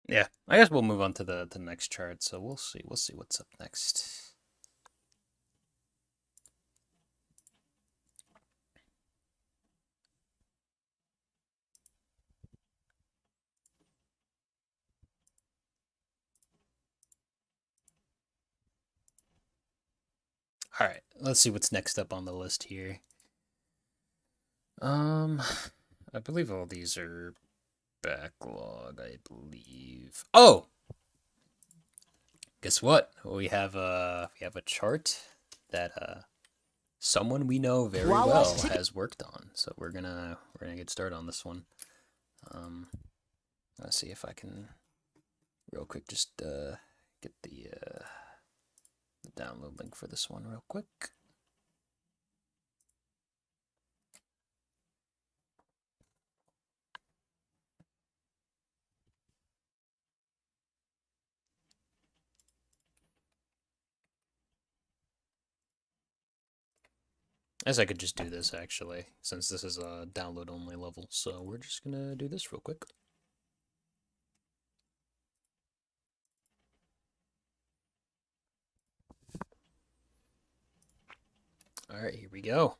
Yeah, I guess we'll move on to the next chart. So we'll see what's up next. All right, let's see what's next up on the list here. I believe all these are backlog. I believe. Oh, guess what? We have a chart that someone we know very well has worked on. So we're gonna get started on this one. Let's see if I can real quick just get the download link for this one real quick. As I could just do this actually, since this is a download only level. So we're just gonna do this real quick. All right, here we go.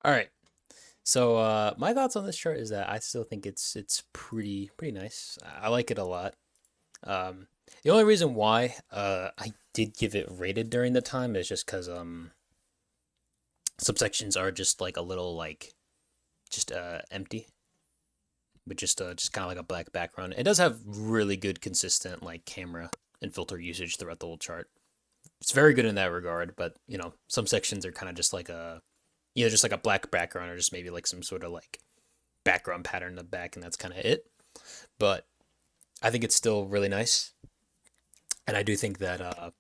All right. So my thoughts on this chart is that I still think it's pretty nice. I like it a lot. The only reason why I did give it rated during the time is just because some sections are just like a little like just empty, but just kind of like a black background. It does have really good consistent like camera and filter usage throughout the whole chart. It's very good in that regard, but you know some sections are kind of just like a either just like a black background or just maybe like some sort of like background pattern in the back, and that's kind of it. But I think it's still really nice, and I do think that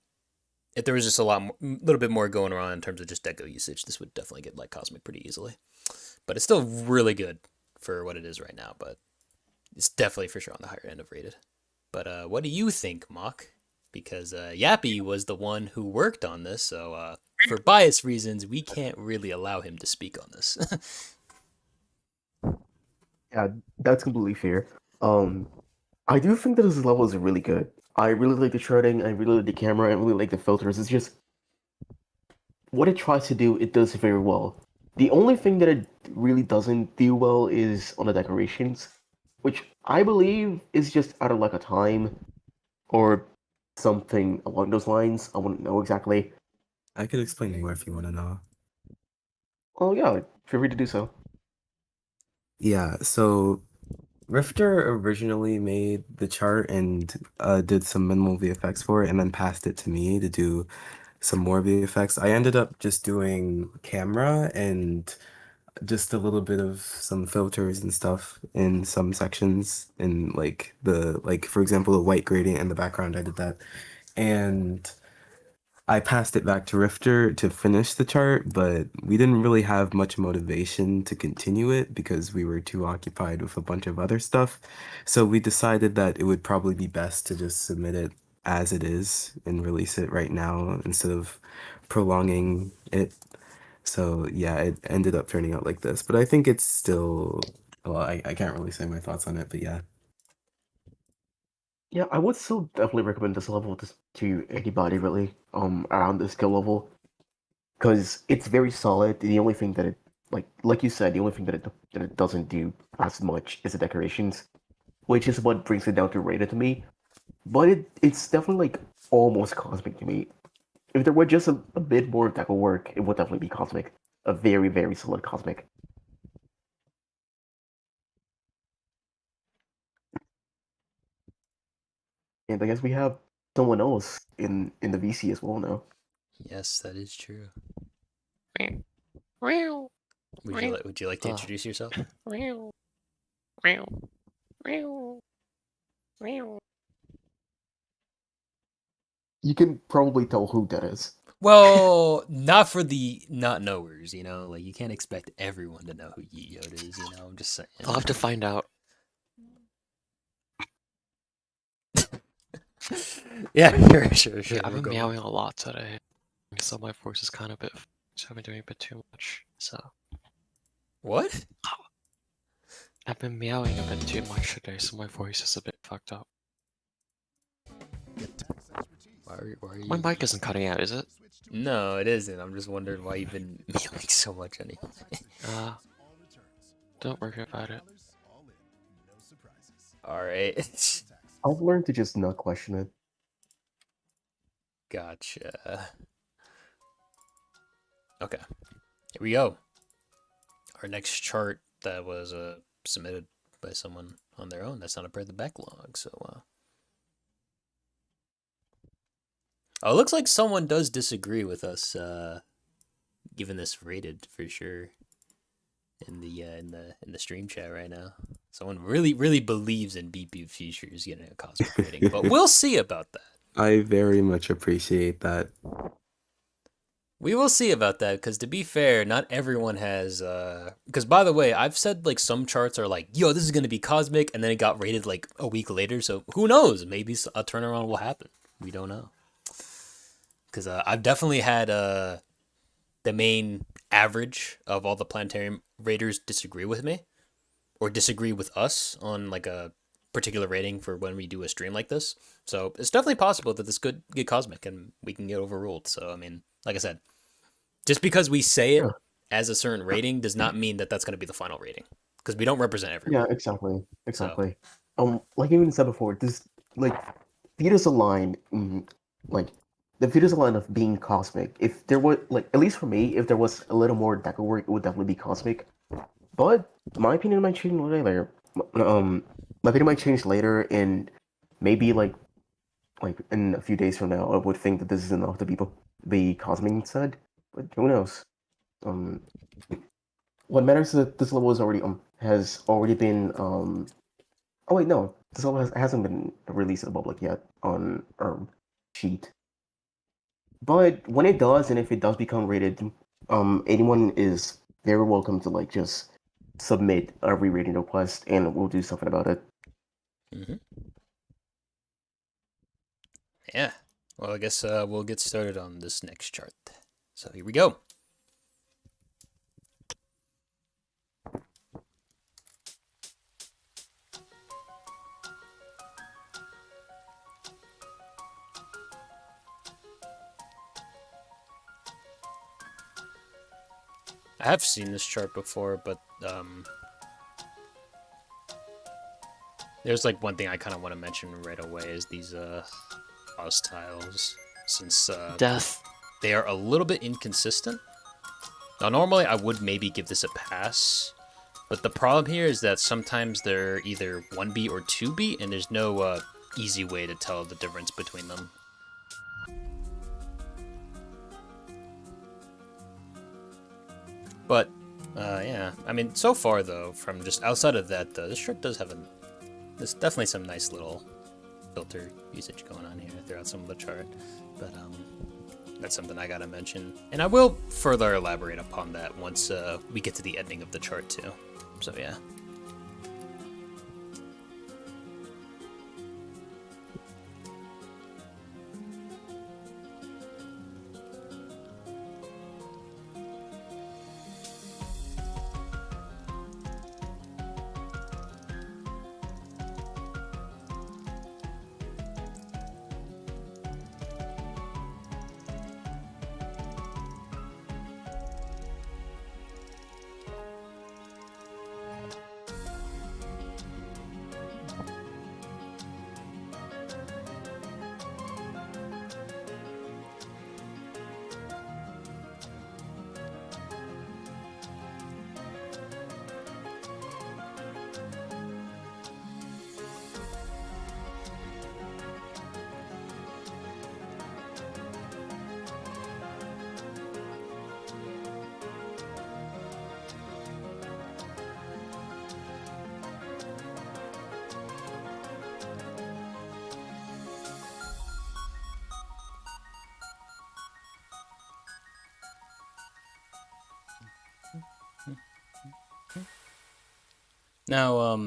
if there was just a little bit more going around in terms of just deco usage, this would definitely get like cosmic pretty easily. But it's still really good for what it is right now. But it's definitely for sure on the higher end of rated. But what do you think, Mock? Because Yappy was the one who worked on this, so for bias reasons, we can't really allow him to speak on this. Yeah, that's completely fair. I do think that this level is really good. I really like the charting, I really like the camera, I really like the filters. It's just what it tries to do, it does very well. The only thing that it really doesn't do well is on the decorations, which I believe is just out of like a time or something along those lines. I wouldn't know exactly. I could explain more if you want to know. Oh yeah, feel free to do so. Yeah, so Rifter originally made the chart and did some minimal VFX for it and then passed it to me to do some more VFX. I ended up just doing camera and just a little bit of some filters and stuff in some sections in like for example the white gradient in the background. I did that. And I passed it back to Rifter to finish the chart, but we didn't really have much motivation to continue it because we were too occupied with a bunch of other stuff. So we decided that it would probably be best to just submit it as it is and release it right now instead of prolonging it. So yeah, it ended up turning out like this. But I think it's still, well, I can't really say my thoughts on it, but yeah. Yeah, I would still definitely recommend this level to anybody really, around this skill level, because it's very solid. The only thing that it, like you said, the only thing that it doesn't do as much is the decorations, which is what brings it down to rated to me. But it's definitely like almost cosmic to me. If there were just a bit more deco work, it would definitely be cosmic. A very, very solid cosmic. And I guess we have someone else in the VC as well now. Yes, that is true. Meow. Would you like to introduce yourself? Meow. Meow. Meow. Meow. You can probably tell who that is. Well, not for the not knowers, you know. Like you can't expect everyone to know who Yeet Yoda is, you know. I'm just saying. I'll have to find out. Yeah, sure. Yeah, I've we'll been go. meowing a lot today, so my voice is kind of a bit. So I've been doing a bit too much. So What? I've been meowing a bit too much today, so my voice is a bit fucked up. Why are you? My mic isn't cutting out, is it? No, it isn't. I'm just wondering why you've been meowing so much anyway. Don't worry about it. All right. I've learned to just not question it. Gotcha. Okay. Here we go. Our next chart that was submitted by someone on their own. That's not a part of the backlog. So, oh, it looks like someone does disagree with us, giving this rated for sure. In the stream chat right now, someone really believes in BP Futures getting a cosmic rating, but we'll see about that. I very much appreciate that. We will see about that, because to be fair, not everyone has, because by the way, I've said like some charts are like, yo, this is going to be cosmic, and then it got rated like a week later, so who knows, maybe a turnaround will happen. We don't know. Because I've definitely had the main average of all the planetarium raters disagree with me, or disagree with us on like a particular rating for when we do a stream like this. So it's definitely possible that this could get cosmic and we can get overruled. So I mean, like I said, just because we say it as a certain rating does not mean that that's going to be the final rating because we don't represent everyone. Yeah, exactly. Like I even said before, this like fetus align, like the fetus align of being cosmic. If there was like, at least for me, if there was a little more deco work, it would definitely be cosmic. But my opinion might change later. My opinion might change later, and maybe like in a few days from now, I would think that this is enough to be cosmic instead. But who knows? Um, what matters is that this level has already been Oh wait, no, this level hasn't been released to the public yet on our sheet. But when it does, and if it does become rated, anyone is very welcome to like just submit a re-rating request, and we'll do something about it. Mm-hmm. Yeah. Well, I guess we'll get started on this next chart. So here we go. I have seen this chart before, but there's like one thing I kind of want to mention right away is these pause tiles, since Death. they are a little bit inconsistent. Now, normally I would maybe give this a pass, but the problem here is that sometimes they're either 1B or 2B, and there's no easy way to tell the difference between them. But, yeah, I mean, so far, though, from just outside of that, this shirt does have there's definitely some nice little filter usage going on here throughout some of the chart. But, that's something I gotta mention. And I will further elaborate upon that once we get to the ending of the chart, too. So, yeah. Now,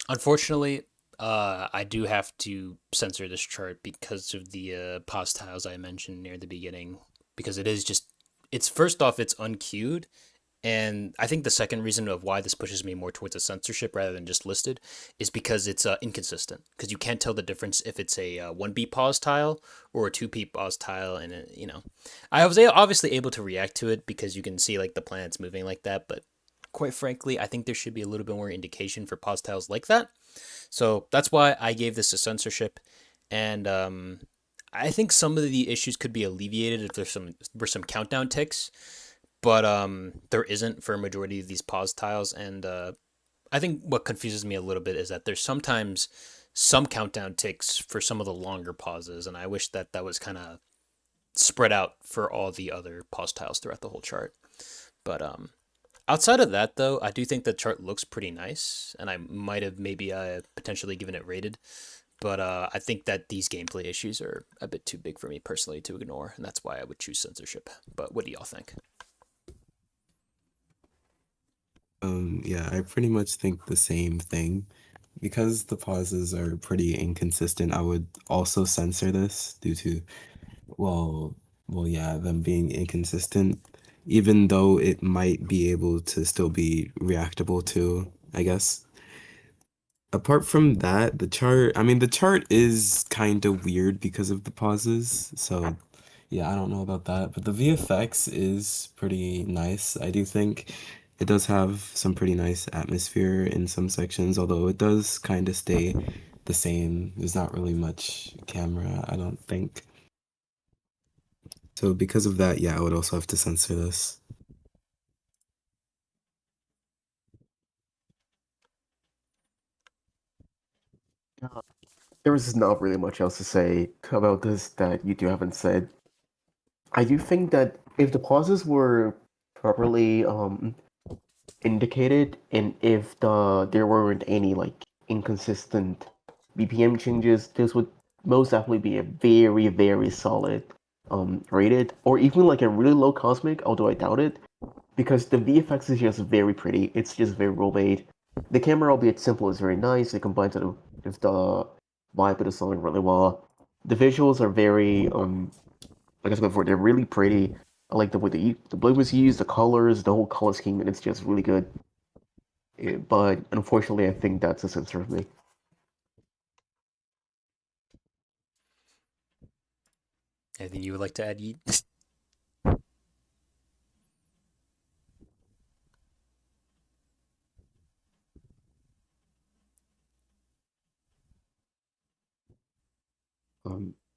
unfortunately, I do have to censor this chart because of the pause tiles I mentioned near the beginning. Because it's first off, it's unqueued, and I think the second reason of why this pushes me more towards a censorship rather than just listed is because it's inconsistent. Because you can't tell the difference if it's a 1B pause tile or a 2P pause tile, and I was obviously able to react to it because you can see like the planets moving like that, but quite frankly, I think there should be a little bit more indication for pause tiles like that. So that's why I gave this a censorship, and I think some of the issues could be alleviated if there were some countdown ticks, but there isn't for a majority of these pause tiles, and I think what confuses me a little bit is that there's sometimes some countdown ticks for some of the longer pauses, and I wish that that was kind of spread out for all the other pause tiles throughout the whole chart. But outside of that, though, I do think the chart looks pretty nice, and I might have maybe potentially given it rated. But I think that these gameplay issues are a bit too big for me personally to ignore, and that's why I would choose censorship. But what do y'all think? Yeah, I pretty much think the same thing. Because the pauses are pretty inconsistent, I would also censor this due to, well, yeah, them being inconsistent, even though it might be able to still be reactable to, I guess. Apart from that, the chart is kind of weird because of the pauses. So, Yeah, I don't know about that, but the VFX is pretty nice. I do think it does have some pretty nice atmosphere in some sections, although it does kind of stay the same. There's not really much camera, I don't think. So because of that, yeah, I would also have to censor this. There is not really much else to say about this that you two haven't said. I do think that if the pauses were properly indicated, and if there weren't any like inconsistent BPM changes, this would most definitely be a very, very solid rated, or even like a really low cosmic, although I doubt it, because the VFX is just very pretty. It's just very well made. The camera, albeit simple, is very nice. It combines it with the vibe of the song really well. The visuals are very like I said before, they're really pretty. I like the way the blue was used, the colors, the whole color scheme, and it's just really good. But unfortunately, I think that's a censor of me. Anything you would like to add, Yeet?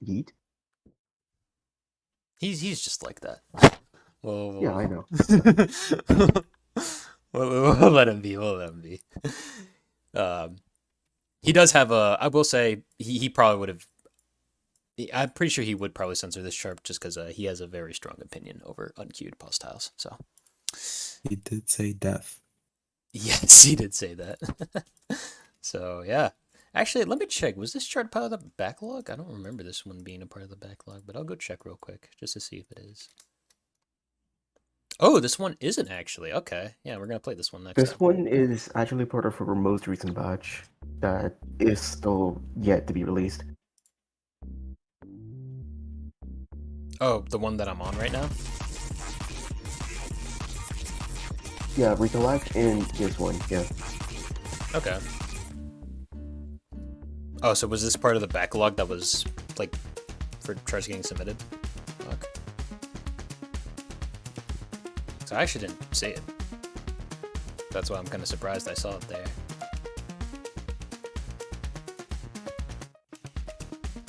Yeet? He's just like that. Whoa, Yeah, I know. we'll let him be. We'll let him be. He does have a. I will say he probably would have. I'm pretty sure he would probably censor this sharp just because he has a very strong opinion over uncued pause tiles. So He did say death. yes, he did say that. So yeah. Actually, let me check. Was this chart part of the backlog? I don't remember this one being a part of the backlog, but I'll go check real quick just to see if it is. Oh, this one isn't actually. Okay. Yeah, we're going to play this one next This time. one is actually part of our most recent batch that is still yet to be released. Oh, the one that I'm on right now? Yeah, Recollect and this one, yeah. Okay. Oh, so was this part of the backlog that was, like, for charts getting submitted? Fuck. So I actually didn't see it. That's why I'm kind of surprised I saw it there.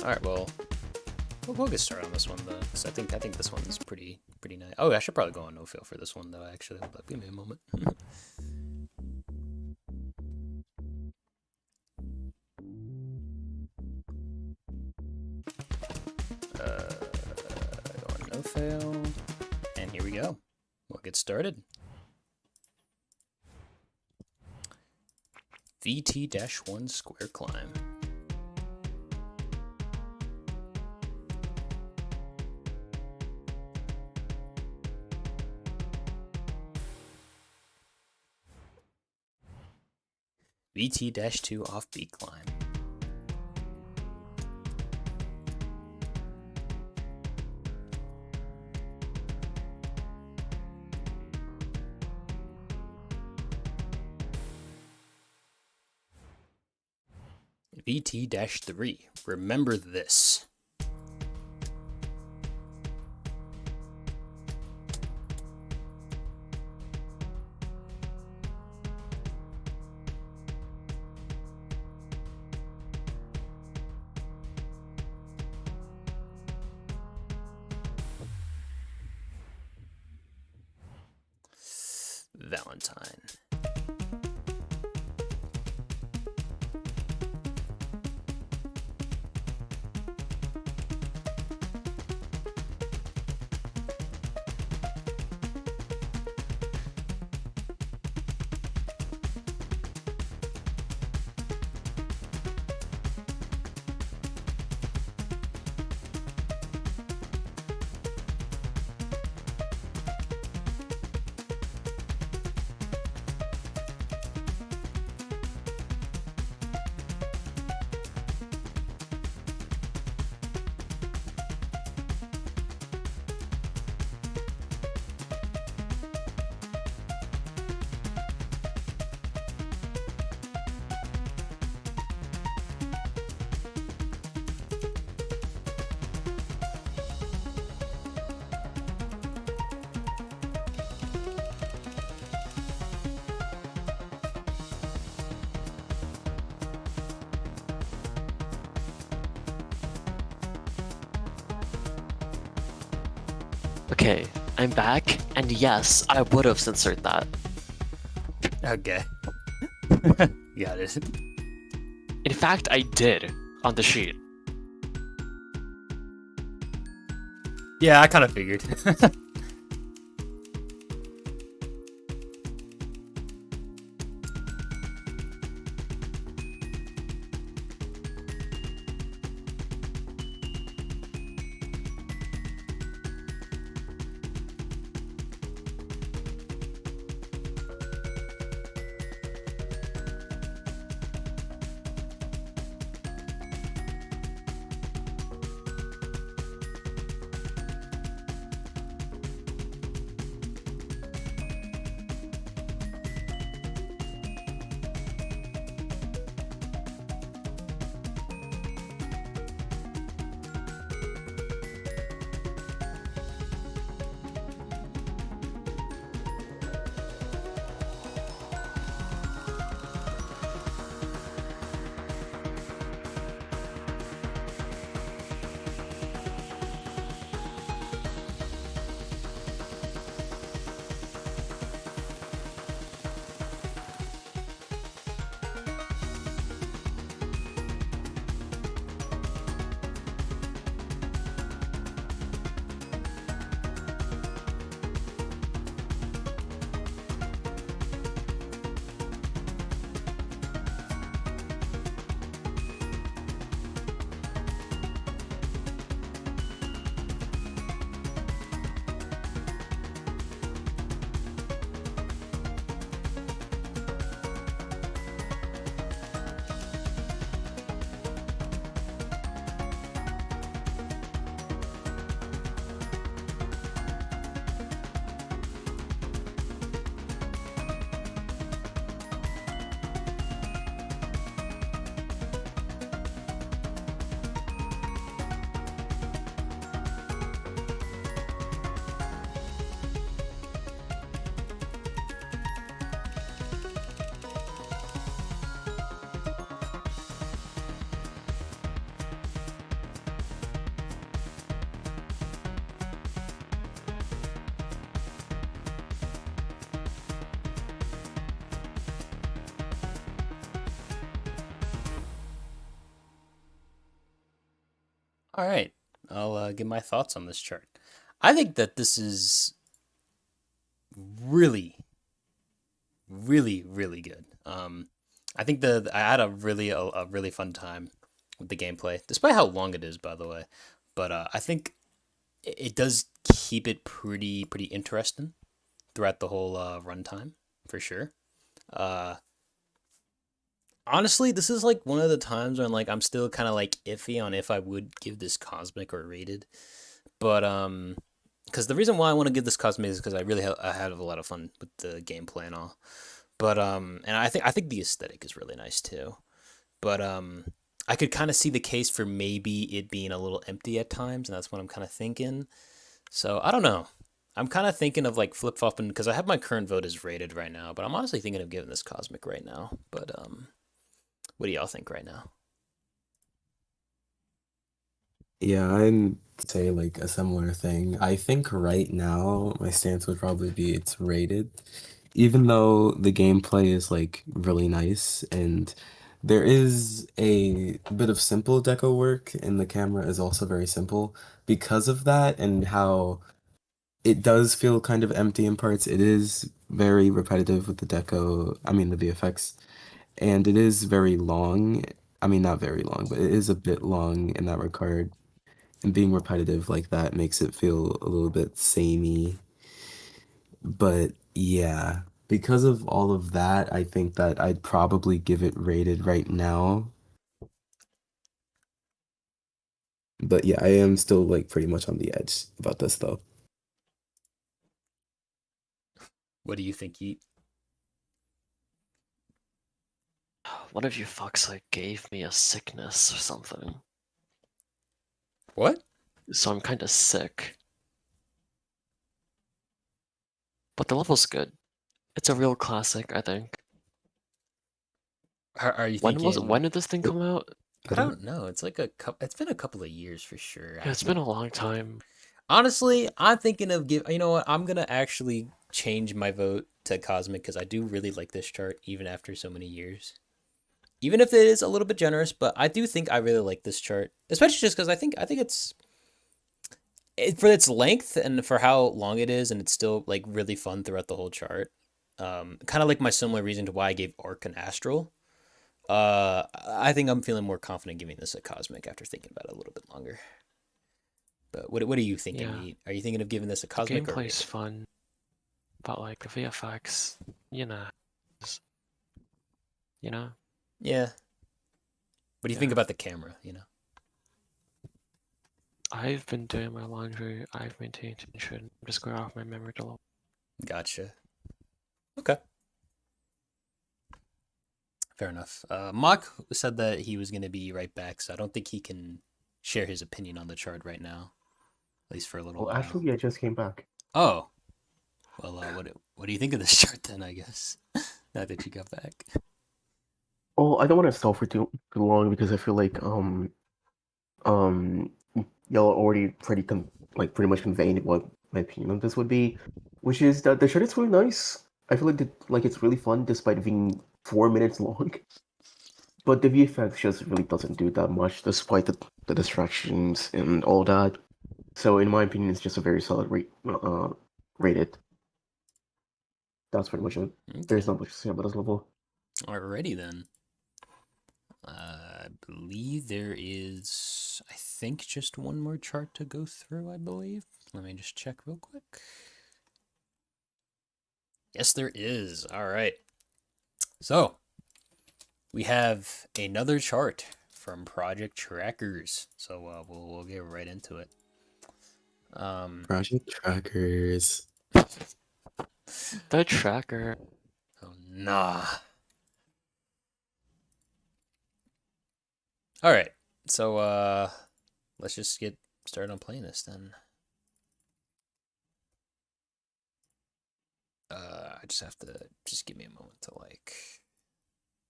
Alright, well, we'll get started on this one, though, because I think this one's pretty nice. Oh, I should probably go on no-fail for this one, though, actually. But give me a moment. Go on no-fail. And here we go. We'll get started. VT-1 square climb. VT-2 offbeat climb. VT-3. Remember this. Valentine. Okay, I'm back, and yes, I would have censored that. Okay. Got it. In fact, I did on the sheet. Yeah, I kind of figured. All right, I'll give my thoughts on this chart. I think that this is really, really good. I think I had a really fun time with the gameplay, despite how long it is, by the way. But I think it does keep it pretty interesting throughout the whole runtime, for sure. Uh, Honestly, this is like one of the times when like I'm still kind of like iffy on if I would give this cosmic or rated. But because the reason why I want to give this cosmic is because I had a lot of fun with the gameplay and all. But and I think the aesthetic is really nice too. But I could kind of see the case for maybe it being a little empty at times, and that's what I'm kind of thinking. So I don't know. I'm kind of thinking of like flip flopping because I have my current vote as rated right now, but I'm honestly thinking of giving this cosmic right now. But what do y'all think right now? Yeah, I'd say like a similar thing. I think right now my stance would probably be it's rated, even though the gameplay is like really nice and there is a bit of simple deco work and the camera is also very simple. Because of that and how it does feel kind of empty in parts, it is very repetitive with the deco, I mean the VFX, and it is very long. I mean, not very long, but it is a bit long in that regard. And being repetitive like that makes it feel a little bit samey. But yeah, because of all of that, I think that I'd probably give it rated right now. But yeah, I am still like pretty much on the edge about this though. What do you think, Yeet? One of you fucks like gave me a sickness or something. What? So I'm kinda sick. But the level's good. It's a real classic, I think. Are you thinking? When did this thing come out? I don't know. It's like It's been a couple of years for sure. Yeah, it's been a long time. Honestly, I'm thinking of you know what? I'm gonna actually change my vote to Cosmic because I do really like this chart even after so many years. Even if it is a little bit generous, but I do think I really like this chart, especially just because I think for its length and for how long it is, and it's still like really fun throughout the whole chart. Kind of like my similar reason to why I gave Arc and Astral. I think I'm feeling more confident giving this a Cosmic after thinking about it a little bit longer. But what are you thinking? Yeah. Meat? Are you thinking of giving this a The Cosmic or gameplay's rated? fun, but like the VFX, you know, you know. Yeah. What do you think Yeah. about the camera? You know. I've been doing my laundry. I've maintained attention. I'm just going off my memory a little. Gotcha. Okay. Fair enough. Mock said that he was going to be right back, so I don't think he can share his opinion on the chart right now, at least for a little Well, while. actually, I just came back. Oh, well, what do you think of this chart then? I guess now that you got back. Oh, I don't want to stall for too long because I feel like um y'all already pretty much conveyed what my opinion on this would be, which is that the shirt is really nice. I feel like it's really fun despite being 4 minutes long. But the VFX just really doesn't do that much despite the distractions and all that. So in my opinion, it's just a very solid rated. That's pretty much it. There's Okay. not much to say about this level. Alrighty then. I believe there is, I think, just one more chart to go through, I believe. Let me just check real quick. Yes, there is. All right. So, we have another chart from Project Trackers. So, we'll get right into it. Project Trackers. The tracker. Oh, nah. All right. So, let's just get started on playing this then. I just have to give me a moment to like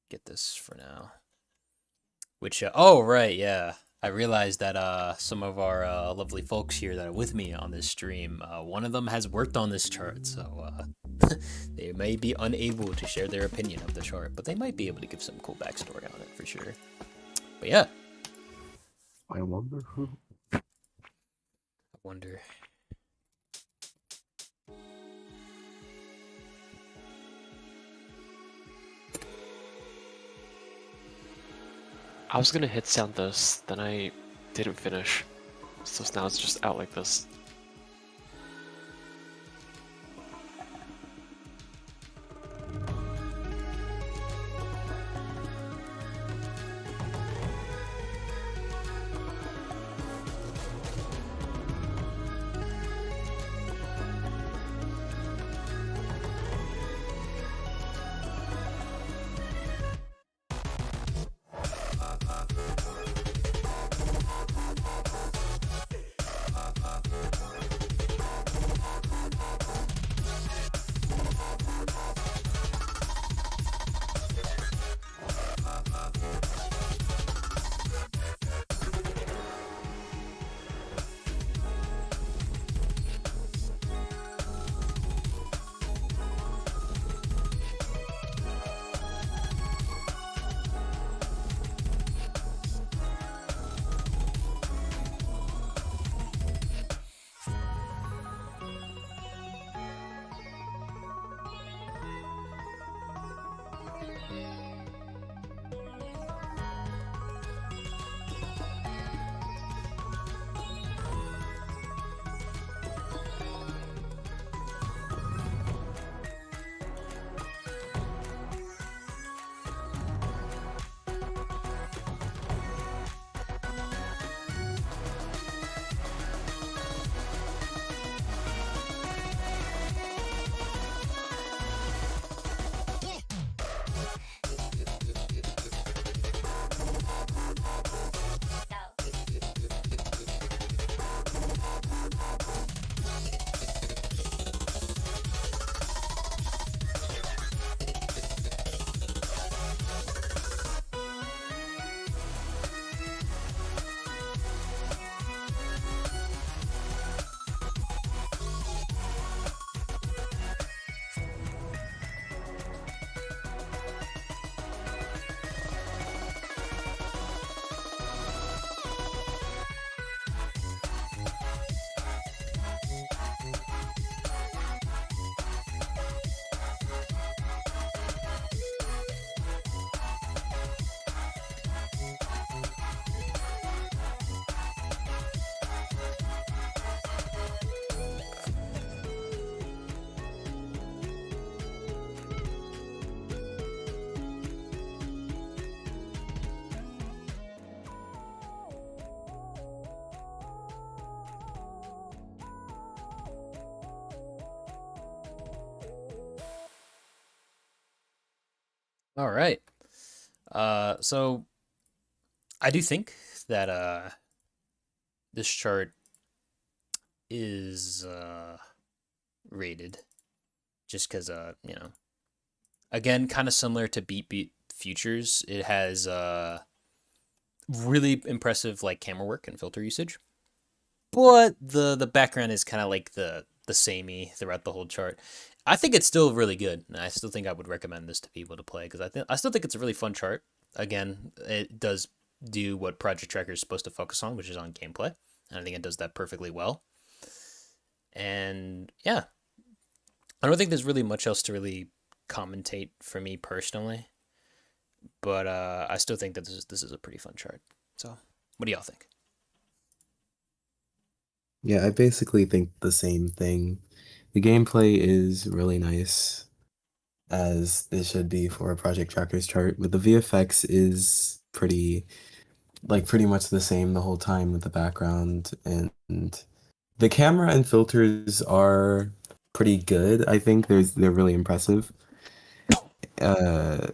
get this for now. Which oh right, yeah. I realized that some of our lovely folks here that are with me on this stream, one of them has worked on this chart, so they may be unable to share their opinion of the chart, but they might be able to give some cool backstory on it for sure. But yeah. I wonder who. I wonder. I was gonna hit sound this, then I didn't finish. So now it's just out like this. All right. So I do think that this chart is rated just because again, kind of similar to Beat Futures. It has really impressive like camera work and filter usage, but the background is kind of like the samey throughout the whole chart. I think it's still really good, and I still think I would recommend this to people to play because I still think it's a really fun chart. Again, it does do what Project Tracker is supposed to focus on, which is on gameplay, and I think it does that perfectly well. And yeah, I don't think there's really much else to really commentate for me personally, but I still think that this is a pretty fun chart. So, what do y'all think? Yeah, I basically think the same thing. The gameplay is really nice, as it should be for a Project Trackers chart, but the VFX is pretty much the same the whole time with the background, and the camera and filters are pretty good. I think they're really impressive. Uh,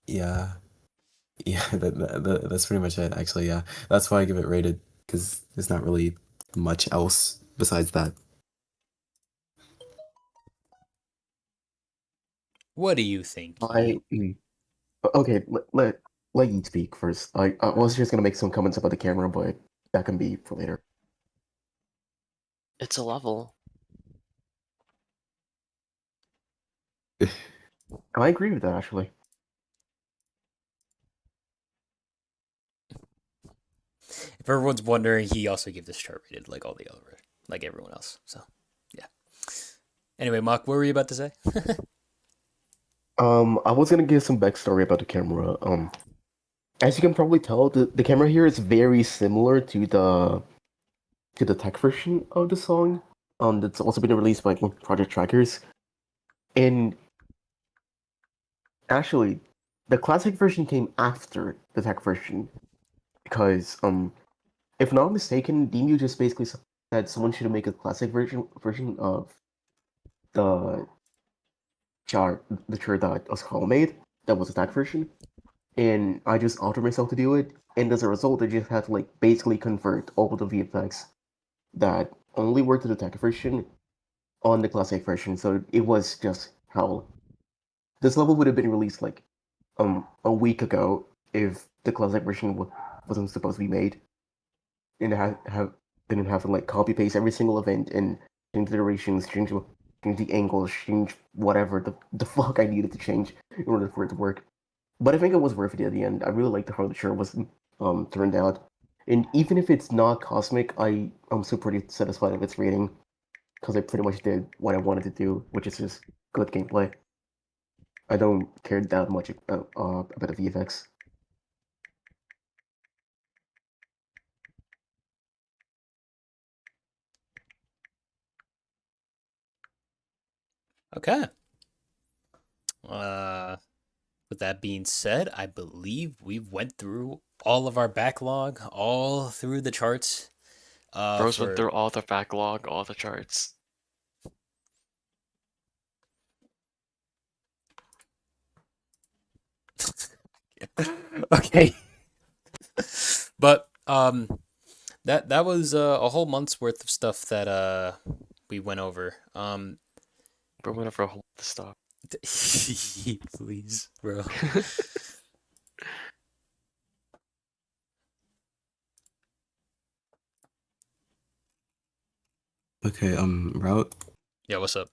yeah, yeah, that's pretty much it, actually. Yeah, that's why I give it rated, because there's not really much else besides that. What do you think, I Yi? okay. Let you speak first. I was just gonna make some comments about the camera, but that can be for later. It's a level. I agree with that actually. If everyone's wondering, he also gave this chart rated like all the other, like everyone else. So, yeah. Anyway, Mock, what were you about to say? I was gonna give some backstory about the camera. As you can probably tell, the camera here is very similar to the tech version of the song. That's also been released by Project Trackers. And actually, the classic version came after the tech version because if not mistaken, Demu just basically said someone should make a classic version of the chart that Oscar made. That was the tech version, and I just altered myself to do it. And as a result, I just had to like basically convert all of the VFX that only worked in the tech version on the classic version. So it was just hell. This level would have been released like a week ago if the classic version wasn't supposed to be made, and have didn't have to like copy paste every single event and change the durations, change the angles, change whatever the fuck I needed to change in order for it to work. But I think it was worth it at the end. I really liked how the shirt was turned out. And even if it's not cosmic, I'm still pretty satisfied with its rating because I pretty much did what I wanted to do, which is just good gameplay. I don't care that much about the VFX. Okay. Uh, with that being said, I believe we went through all of our backlog, all through the charts. Bros went For through all the backlog, all the charts. okay, but that was a whole month's worth of stuff that we went over. Bro went over a whole lot of stuff. Please, bro. Okay, Route. Yeah, what's up?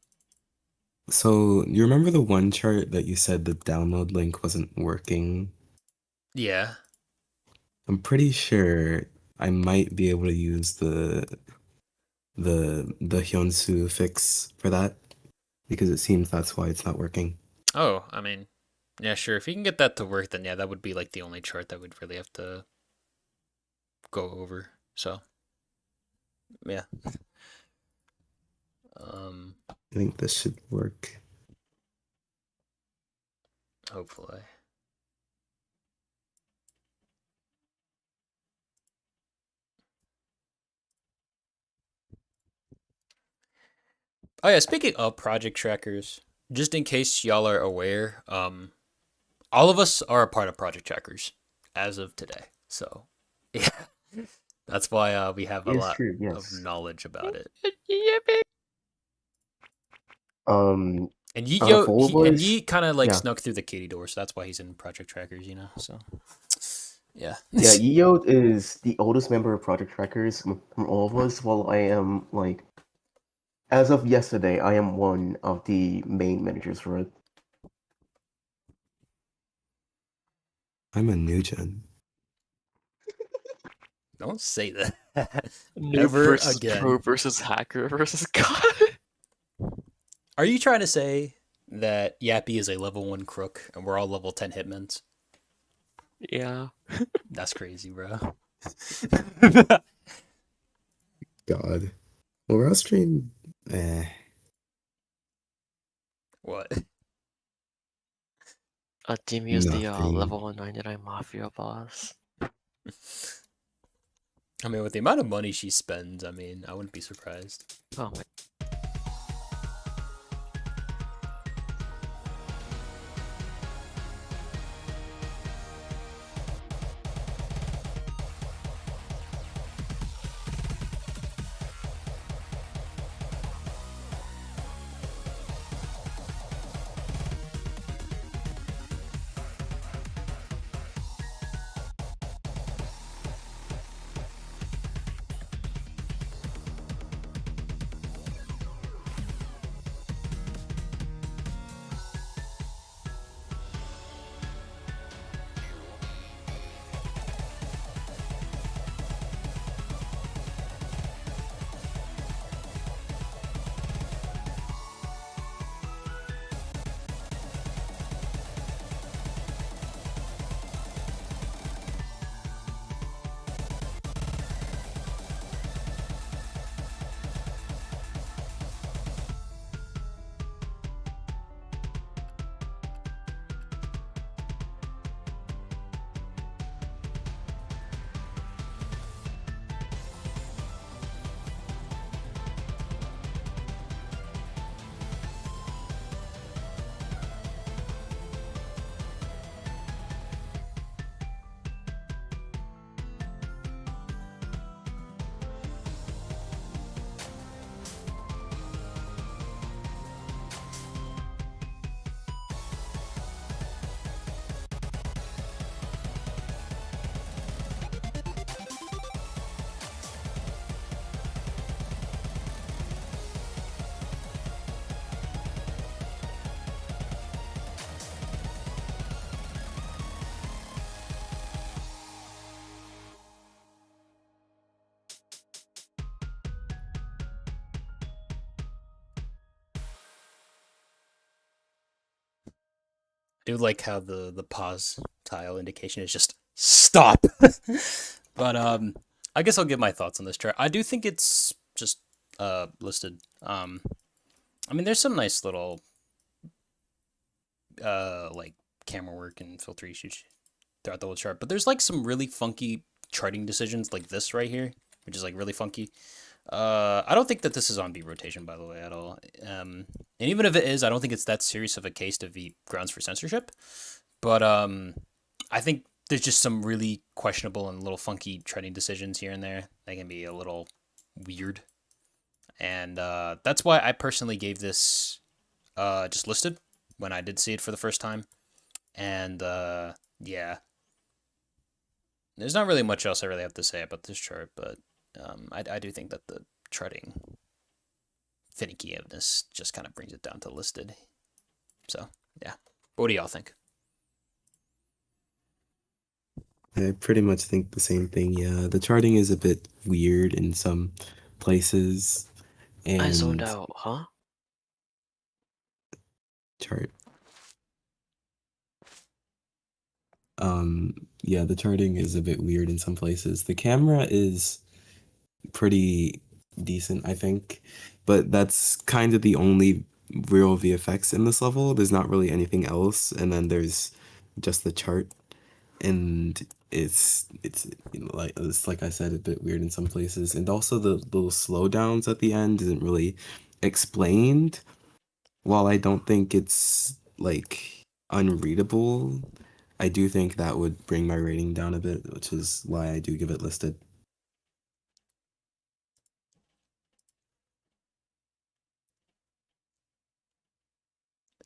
So, you remember the one chart that you said the download link wasn't working? Yeah. I'm pretty sure I might be able to use the Hyunsu fix for that, because it seems that's why it's not working. Oh, I mean, yeah, sure. If you can get that to work, then yeah, that would be like the only chart that would really have to go over. So, yeah. Um, I think this should work. hopefully. Oh yeah, speaking of project trackers, just in case y'all are aware, All of us are a part of Project Checkers as of today. So, yeah, that's why we have a It's lot true, of yes. knowledge about it. Um, And for all of us, Yi kind of like yeah. snuck through the kitty door, so that's why he's in Project Trackers, you know. So, yeah. Yeah, Yio is the oldest member of Project Trackers from all of us, while I am, like, as of yesterday, I am one of the main managers for it. I'm a new gen. Don't say that Noob ever versus again. pro versus hacker versus god. Are you trying to say that Yappy is a level 1 crook and we're all level 10 hitmans? Yeah. That's crazy, bro. God. Well, Raw stream, What? Demi is the nothing. level 199 Mafia boss. I mean, with the amount of money she spends, I mean, I wouldn't be surprised. Oh my. I do like how the pause tile indication is just stop. But I guess I'll give my thoughts on this chart. I do think it's just listed. I mean, there's some nice little like camera work and filter issues throughout the whole chart, but there's like some really funky charting decisions like this right here, which is like really funky. I don't think that this is on beat rotation, by the way, at all. And even if it is, I don't think it's that serious of a case to be grounds for censorship. But I think there's just some really questionable and little funky trading decisions here and there. They can be a little weird. And that's why I personally gave this just listed when I did see it for the first time. And yeah. There's not really much else I really have to say about this chart, but I do think that the charting finickiness just kind of brings it down to listed. So, yeah. What do y'all think? I pretty much think the same thing. Yeah, the charting is a bit weird in some places, I zoned and out, huh? chart. Yeah, the charting is a bit weird in some places. The camera is pretty decent, I think, but that's kind of the only real VFX in this level. There's not really anything else, and then there's just the chart, and it's you know, like I said, a bit weird in some places, and also the little slowdowns at the end isn't really explained. While I don't think it's like unreadable, I do think that would bring my rating down a bit, which is why I do give it listed.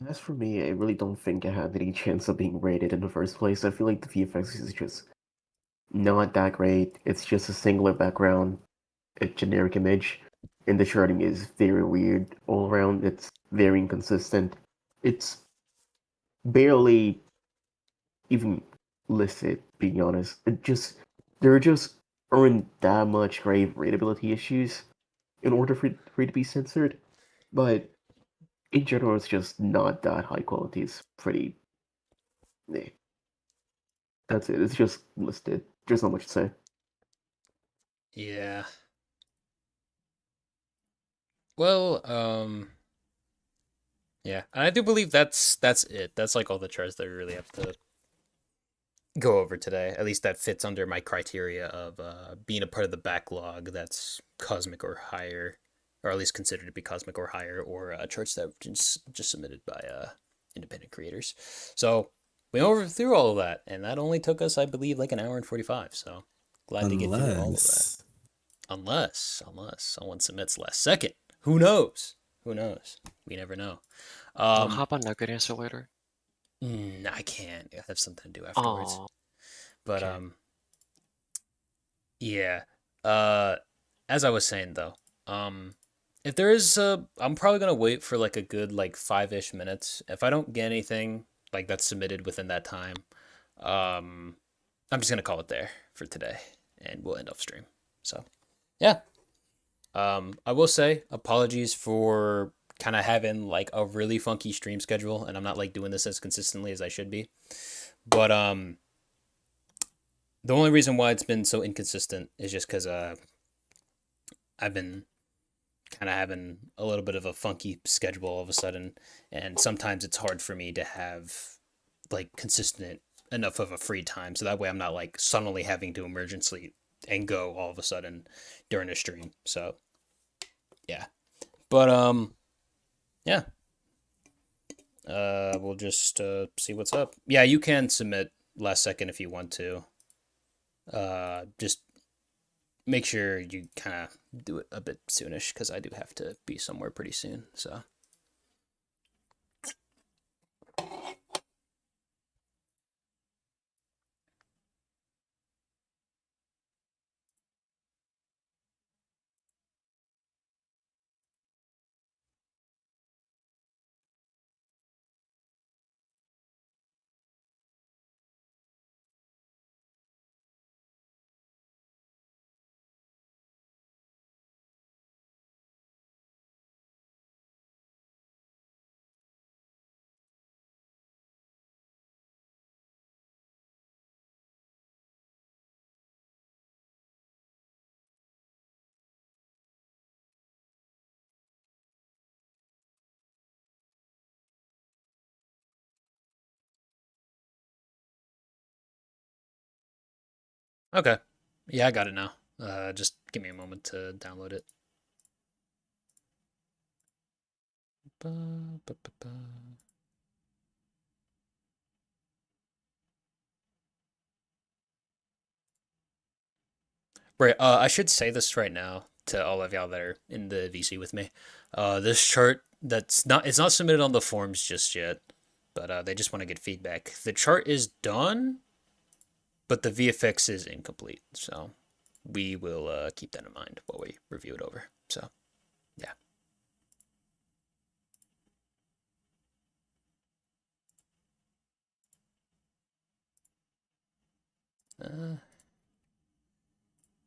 As for me, I really don't think I have any chance of being rated in the first place. I feel like the VFX is just not that great. It's just a singular background, a generic image, and the sharding is very weird all around. It's very inconsistent. It's barely even listed, being honest. There just aren't that much grave readability issues in order for it to be censored. But in general, it's just not that high quality. It's pretty. Eh. That's it. It's just listed. There's not much to say. Yeah. Well, yeah, I do believe that's it. That's like all the charts that we really have to go over today. At least that fits under my criteria of being a part of the backlog that's cosmic or higher, or at least considered to be cosmic or higher, or charts that were just submitted by independent creators. So we went through all of that, and that only took us, I believe, like an hour and 45. So glad to get through all of that. Unless someone submits last second. Who knows? Who knows? We never know. I'll hop on Nugget Answer later. I can't. I have something to do afterwards. Aw, But okay. yeah. As I was saying though, if there is I'm probably gonna wait for like a good like 5-ish minutes. If I don't get anything like that's submitted within that time, I'm just gonna call it there for today, and we'll end off stream. So, yeah. I will say apologies for kind of having like a really funky stream schedule, and I'm not like doing this as consistently as I should be. But the only reason why it's been so inconsistent is just because I've been kind of having a little bit of a funky schedule all of a sudden, and sometimes it's hard for me to have like consistent enough of a free time, so that way I'm not like suddenly having to emergency and go all of a sudden during a stream. So yeah, but yeah, we'll just see what's up. Yeah, you can submit last second if you want to. Just make sure you kind of do it a bit soonish, because I do have to be somewhere pretty soon. So. Okay. Yeah, I got it now. Just give me a moment to download it. Ba, ba, ba, ba. Right. I should say this right now to all of y'all that are in the VC with me. This chart it's not submitted on the forums just yet, but they just want to get feedback. The chart is done, but the VFX is incomplete. So we will keep that in mind while we review it over. So yeah.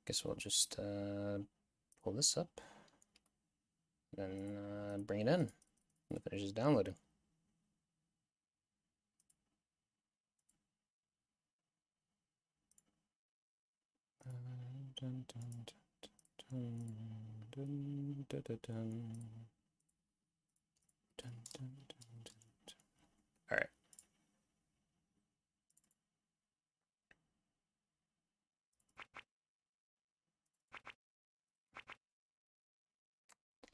Guess we'll just pull this up, then bring it in when it finishes downloading. All right.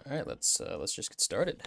All right, let's just get started.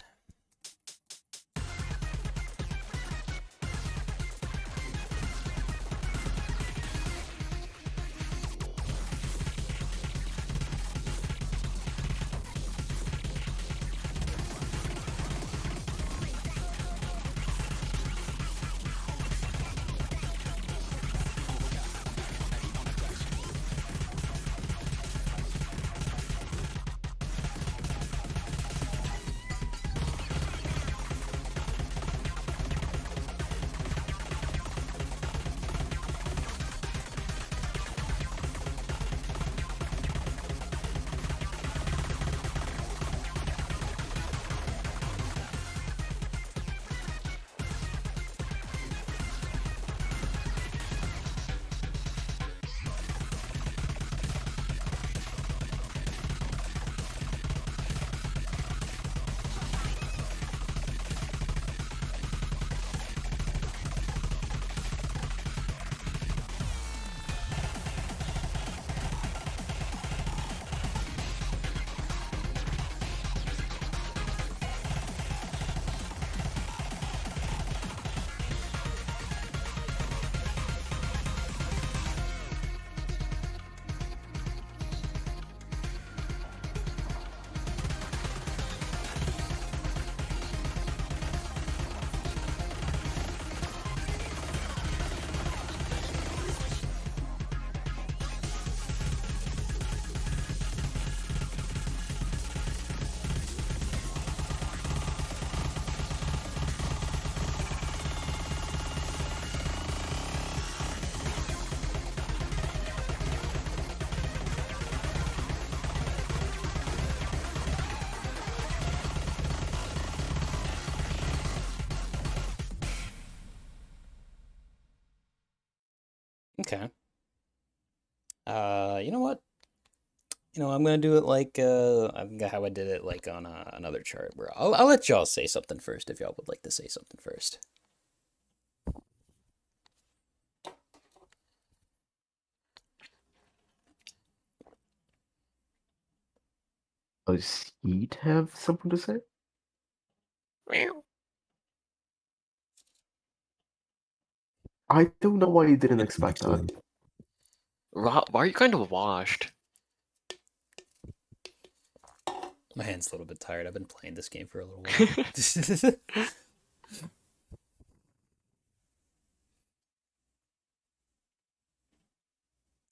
Okay. You know what? I'm gonna do it like I think how I did it like on another chart where I'll let y'all say something first if y'all would like to say something first. Does Heat have something to say? I don't know why you didn't expect that. Actually, Why are you kind of washed? My hand's a little bit tired. I've been playing this game for a little while.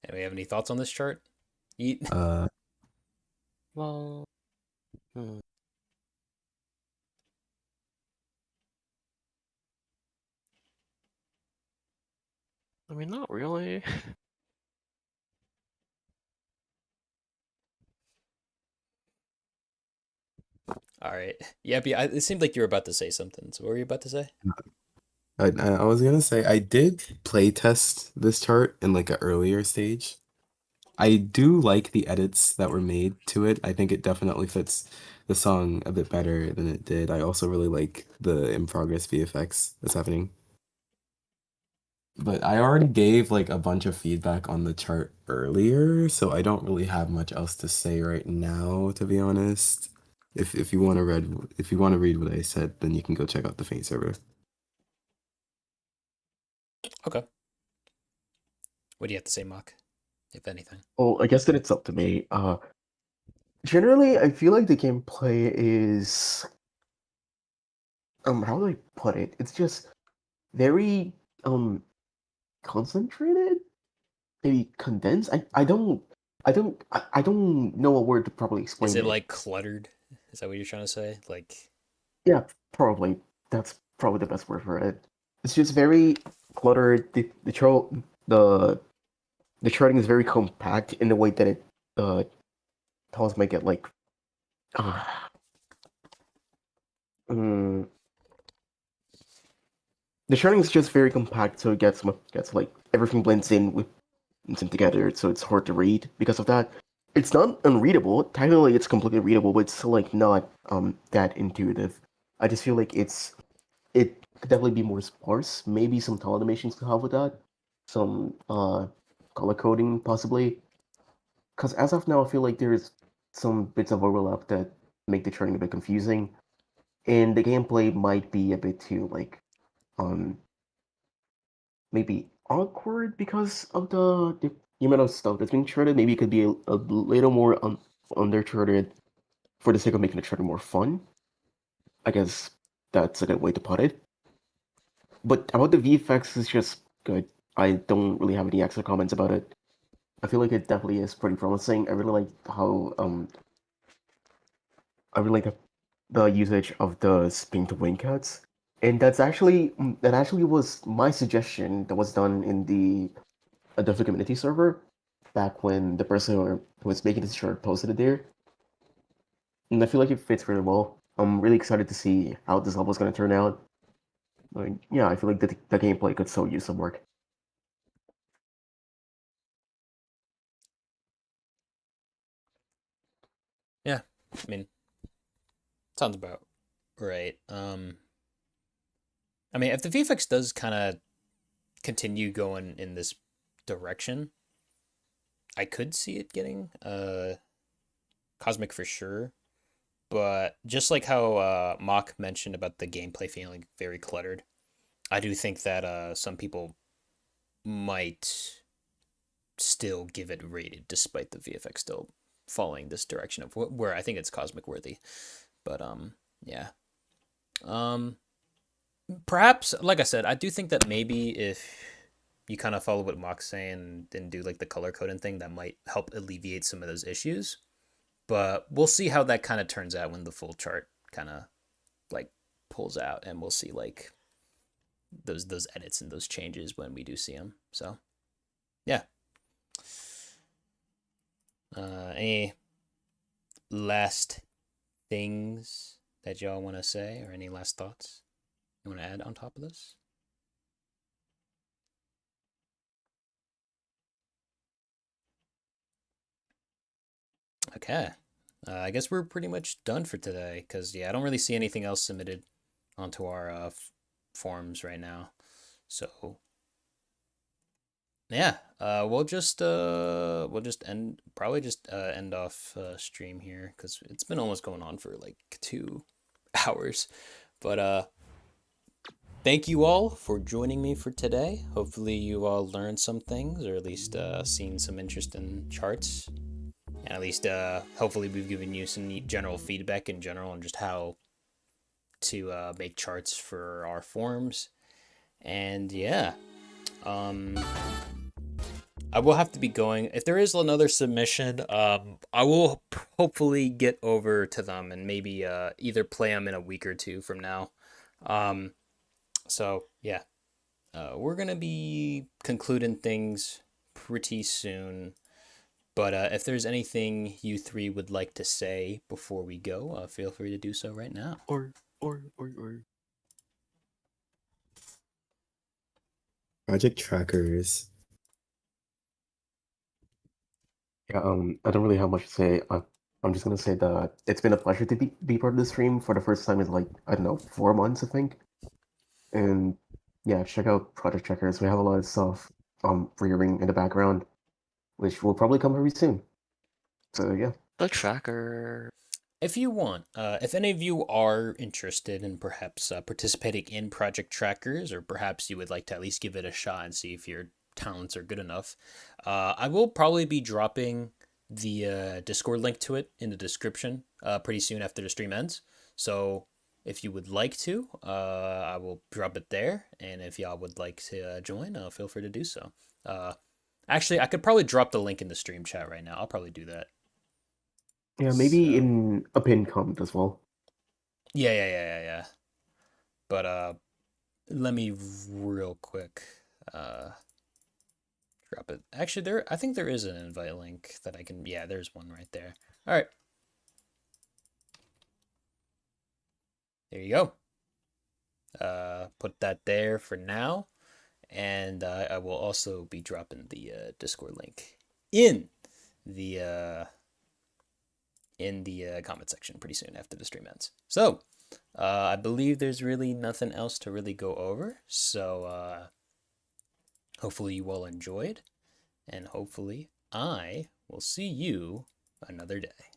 Anyway, have any thoughts on this chart? Eat. Well, hmm. I mean, not really. All right. Yeah, but it seemed like you were about to say something. So what were you about to say? I was gonna say I did play test this chart in like an earlier stage. I do like the edits that were made to it. I think it definitely fits the song a bit better than it did. I also really like the in progress VFX that's happening. But I already gave like a bunch of feedback on the chart earlier, so I don't really have much else to say right now, to be honest. If you want to read what I said, then you can go check out the Faint server. Okay. What do you have to say, Mock? If anything. Well, I guess that it's up to me. Generally, I feel like the gameplay is how do I put it? It's just very concentrated, maybe condensed. I don't know a word to properly Is explain it it. like cluttered? Is that what you're trying to say? Like, Yeah, probably. That's probably the best word for it. It's just very cluttered. The the charting is very compact in the way that it tells make it like uh, mm, the charting is just very compact, so it gets like everything blends in with together, so it's hard to read because of that. It's not unreadable. Technically, it's completely readable, but it's still like not that intuitive. I just feel like it could definitely be more sparse. Maybe some tile animations could help with that. Some color coding possibly. Because as of now, I feel like there's some bits of overlap that make the charting a bit confusing, and the gameplay might be a bit too like um maybe awkward because of the amount of stuff that's being charted. Maybe it could be a little more undercharted for the sake of making the charter more fun. I guess that's a good way to put it. But about the VFX, is just good. I don't really have any extra comments about it. I feel like it definitely is pretty promising. I really like how I really like the usage of the spin to wing cuts. And that actually was my suggestion that was done in the Adofai community server back when the person who was making this shirt posted it there. And I feel like it fits really well. I'm really excited to see how this level is going to turn out. Like, yeah, I feel like the gameplay could so use some work. yeah. I mean, sounds about right. I mean, if the VFX does kind of continue going in this direction, I could see it getting cosmic for sure. But just like how Mock mentioned about the gameplay feeling very cluttered, I do think that some people might still give it rated despite the VFX still following this direction of where I think it's cosmic worthy. But yeah. Um, Perhaps, like I said, I do think that maybe if you kind of follow what Mock's saying and do like the color coding thing, that might help alleviate some of those issues. But we'll see how that kind of turns out when the full chart kind of like pulls out, and we'll see like those edits and those changes when we do see them. So yeah. Any last things that y'all want to say, or any last thoughts you want to add on top of this? Okay. I guess we're pretty much done for today because, yeah, I don't really see anything else submitted onto our forums right now. So, yeah, we'll just end off stream here because it's been almost going on for like 2 hours. But thank you all for joining me for today. Hopefully you all learned some things or at least seen some interest in charts. And at least hopefully we've given you some neat general feedback in general on just how to make charts for our forums. And yeah, I will have to be going. If there is another submission, I will hopefully get over to them and maybe either play them in a week or two from now. So yeah, we're gonna be concluding things pretty soon. But if there's anything you three would like to say before we go, feel free to do so right now. Or. Project trackers. Yeah, I don't really have much to say. I'm just gonna say that it's been a pleasure to be part of the stream for the first time in like, I don't know, 4 months, I think. And yeah, check out Project Checkers. We have a lot of stuff rearing in the background, which will probably come very soon. So yeah. The tracker. If you want, if any of you are interested in perhaps participating in Project Trackers, or perhaps you would like to at least give it a shot and see if your talents are good enough, I will probably be dropping the Discord link to it in the description pretty soon after the stream ends. So if you would like to, I will drop it there. And if y'all would like to join, feel free to do so. Actually, I could probably drop the link in the stream chat right now. I'll probably do that. Yeah, maybe So- in a pin comment as well. Yeah. But let me real quick drop it. Actually, I think there is an invite link that I can. Yeah, there's one right there. All right. There you go. Put that there for now, and I will also be dropping the Discord link in the comment section pretty soon after the stream ends. So, I believe there's really nothing else to really go over. So, hopefully you all enjoyed, and hopefully I will see you another day.